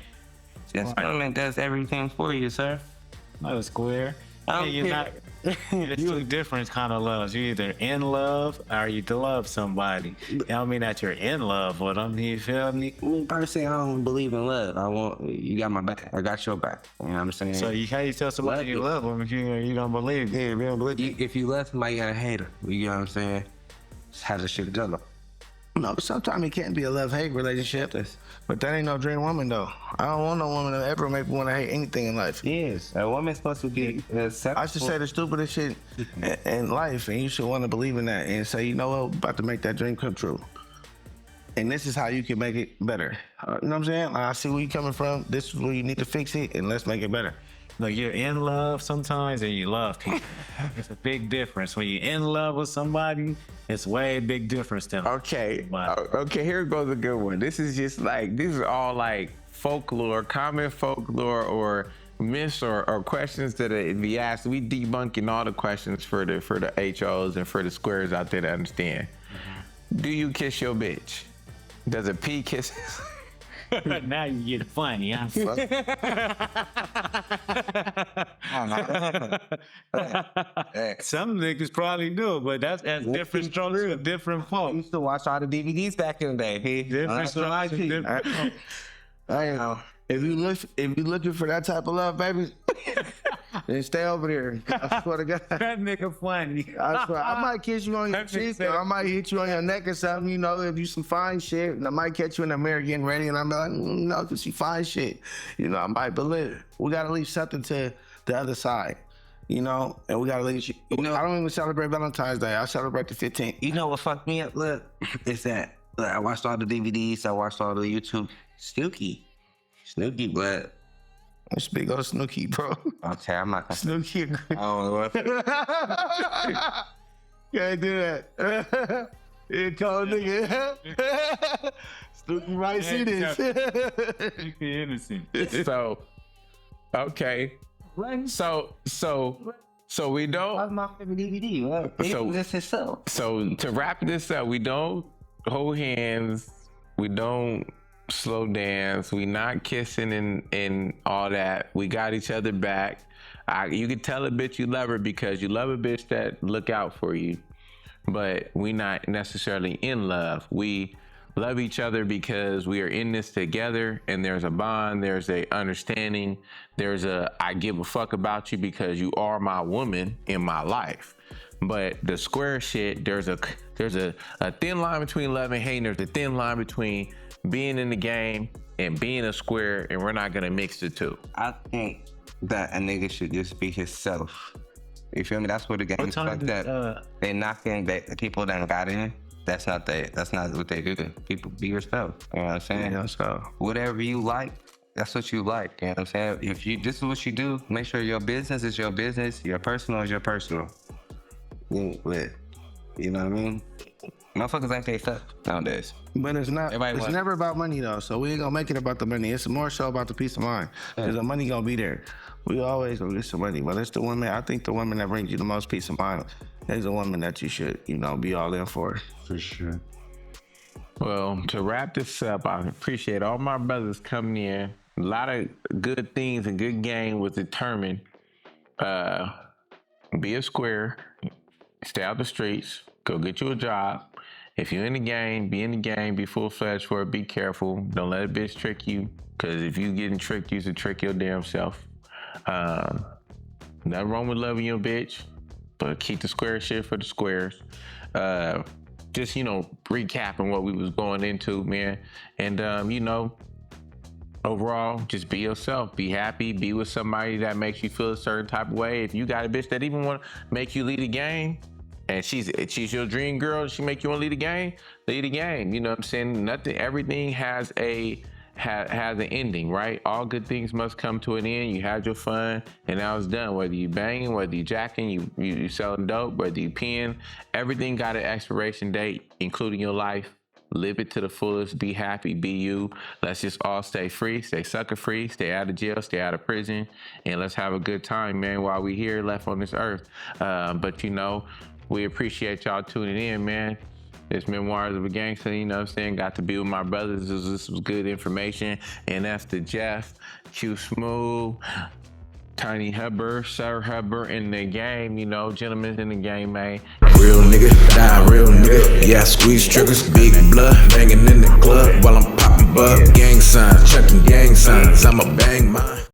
[SPEAKER 3] This woman does everything for you, sir.
[SPEAKER 1] Not a square.
[SPEAKER 3] I don't
[SPEAKER 1] you're
[SPEAKER 3] care.
[SPEAKER 1] It's two different kind of loves. You're either in love or you love somebody. I don't mean that you're in love with them. You feel me?
[SPEAKER 3] Personally, I don't believe in love. You got my back. I got your back. You know what I'm saying?
[SPEAKER 1] So you can't tell somebody you love them if you don't believe. Yeah, you don't believe.
[SPEAKER 3] If you love somebody, you gotta hate her. You know what I'm saying? Just have the shit together.
[SPEAKER 2] no, sometimes it can't be a love-hate relationship. But that ain't no dream woman, though. I don't want no woman to ever make me want to hate anything in life.
[SPEAKER 3] Yes, a woman's supposed to be acceptable.
[SPEAKER 2] I should say the stupidest shit in life, and you should want to believe in that and say, you know what, I'm about to make that dream come true. And this is how you can make it better. You know what I'm saying? Like, I see where you're coming from. This is where you need to fix it, and let's make it better.
[SPEAKER 1] Look, you're in love sometimes and you love people. It's a big difference. When you're in love with somebody, it's way big difference than
[SPEAKER 4] Okay.
[SPEAKER 1] Wow.
[SPEAKER 4] Okay, here goes a good one. This is all like folklore, common folklore or myths or questions that be asked. We debunking all the questions for the HOs and for the squares out there to understand. Do you kiss your bitch? Does a P kiss?
[SPEAKER 1] Now you get funny, huh? Some niggas probably do, but that's different strokes for different
[SPEAKER 3] I
[SPEAKER 1] folks.
[SPEAKER 3] used to watch all the DVDs back in the day.
[SPEAKER 1] Different strokes for different.
[SPEAKER 2] If you looking for that type of love, baby, then stay over there. I swear to God.
[SPEAKER 1] That nigga funny.
[SPEAKER 2] I swear, I might kiss you on your cheek, or I might hit you on your neck or something, you know, if you some fine shit. And I might catch you in the mirror getting ready, and I'm like, no, because you fine shit. You know, I might believe. We got to leave something to the other side, you know, and we got to leave. I don't even celebrate Valentine's Day. I celebrate the 15th.
[SPEAKER 3] You know what fucked me up? Look, is that look, I watched all the DVDs, I watched all the YouTube. Snooki, but
[SPEAKER 2] Let's speak on Snooki, bro.
[SPEAKER 3] okay, I'm not.
[SPEAKER 2] Snooki.
[SPEAKER 3] I don't know what.
[SPEAKER 2] Can't do that. You cold nigga. Snooki might see this.
[SPEAKER 1] Innocent.
[SPEAKER 4] So, okay. So we don't.
[SPEAKER 3] That's my favorite DVD. What?
[SPEAKER 4] So-
[SPEAKER 3] This itself.
[SPEAKER 4] So to wrap this up, we don't hold hands. We don't slow dance. We not kissing and all that. We got each other back. You can tell a bitch you love her because you love a bitch that look out for you. But we not necessarily in love. We love each other because we are in this together, and there's a bond, there's a understanding, there's a I give a fuck about you because you are my woman in my life. But the square shit, there's a thin line between love and hate, and there's a thin line between being in the game and being a square, and we're not gonna mix the two.
[SPEAKER 3] I think that a nigga should just be himself. You feel me? That's what the game is fucked up. They knocking that people that got in. That's not what they do. People be yourself. You know what I'm saying?
[SPEAKER 2] Yeah, so.
[SPEAKER 3] Whatever you like, that's what you like. You know what I'm saying? If this is what you do, make sure your business is your business, your personal is your personal. You know what I mean? Motherfuckers ain't they stuff nowadays.
[SPEAKER 2] But it's not.
[SPEAKER 3] Everybody
[SPEAKER 2] It's
[SPEAKER 3] wants-
[SPEAKER 2] never about money though. So we ain't gonna make it about the money. It's more so about the peace of mind. Cause the money gonna be there. We always gonna get some money. But it's the woman. I think the woman that brings you the most peace of mind is the woman that you should, be all in for.
[SPEAKER 3] For sure.
[SPEAKER 4] Well, to wrap this up, I appreciate all my brothers coming in. A lot of good things and good game was determined. Be a square, stay out the streets, go get you a job. If you're in the game, be in the game, be full-fledged for it, be careful. Don't let a bitch trick you, because if you getting tricked, you should trick your damn self. Nothing wrong with loving your bitch, but keep the square shit for the squares. Just, recapping what we was going into, man. And, overall, just be yourself. Be happy. Be with somebody that makes you feel a certain type of way. If you got a bitch that even want to make you lead a game, and she's your dream girl, she make you want to lead a game, lead a game. You know what I'm saying? Everything has an ending, right? All good things must come to an end. You had your fun, and now it's done. Whether you banging, whether you jacking, you selling dope, whether you peeing, everything got an expiration date, including your life. Live it to the fullest. Be happy. Be you. Let's just all stay free. Stay sucker free. Stay out of jail. Stay out of prison. And let's have a good time, man, while we here left on this earth. But, we appreciate y'all tuning in, man. It's Memoirs of a GangSta, you know what I'm saying? Got to be with my brothers. This was good information. And that's the Jeff, Q Smoove, Tiny Hubber, Sir Hubber in the game, gentlemen in the game, man.
[SPEAKER 5] Real nigga, die real nigga. Yeah, I squeeze triggers, big blood, banging in the club while I'm popping bub. Gang signs, checking gang signs. I'ma bang mine.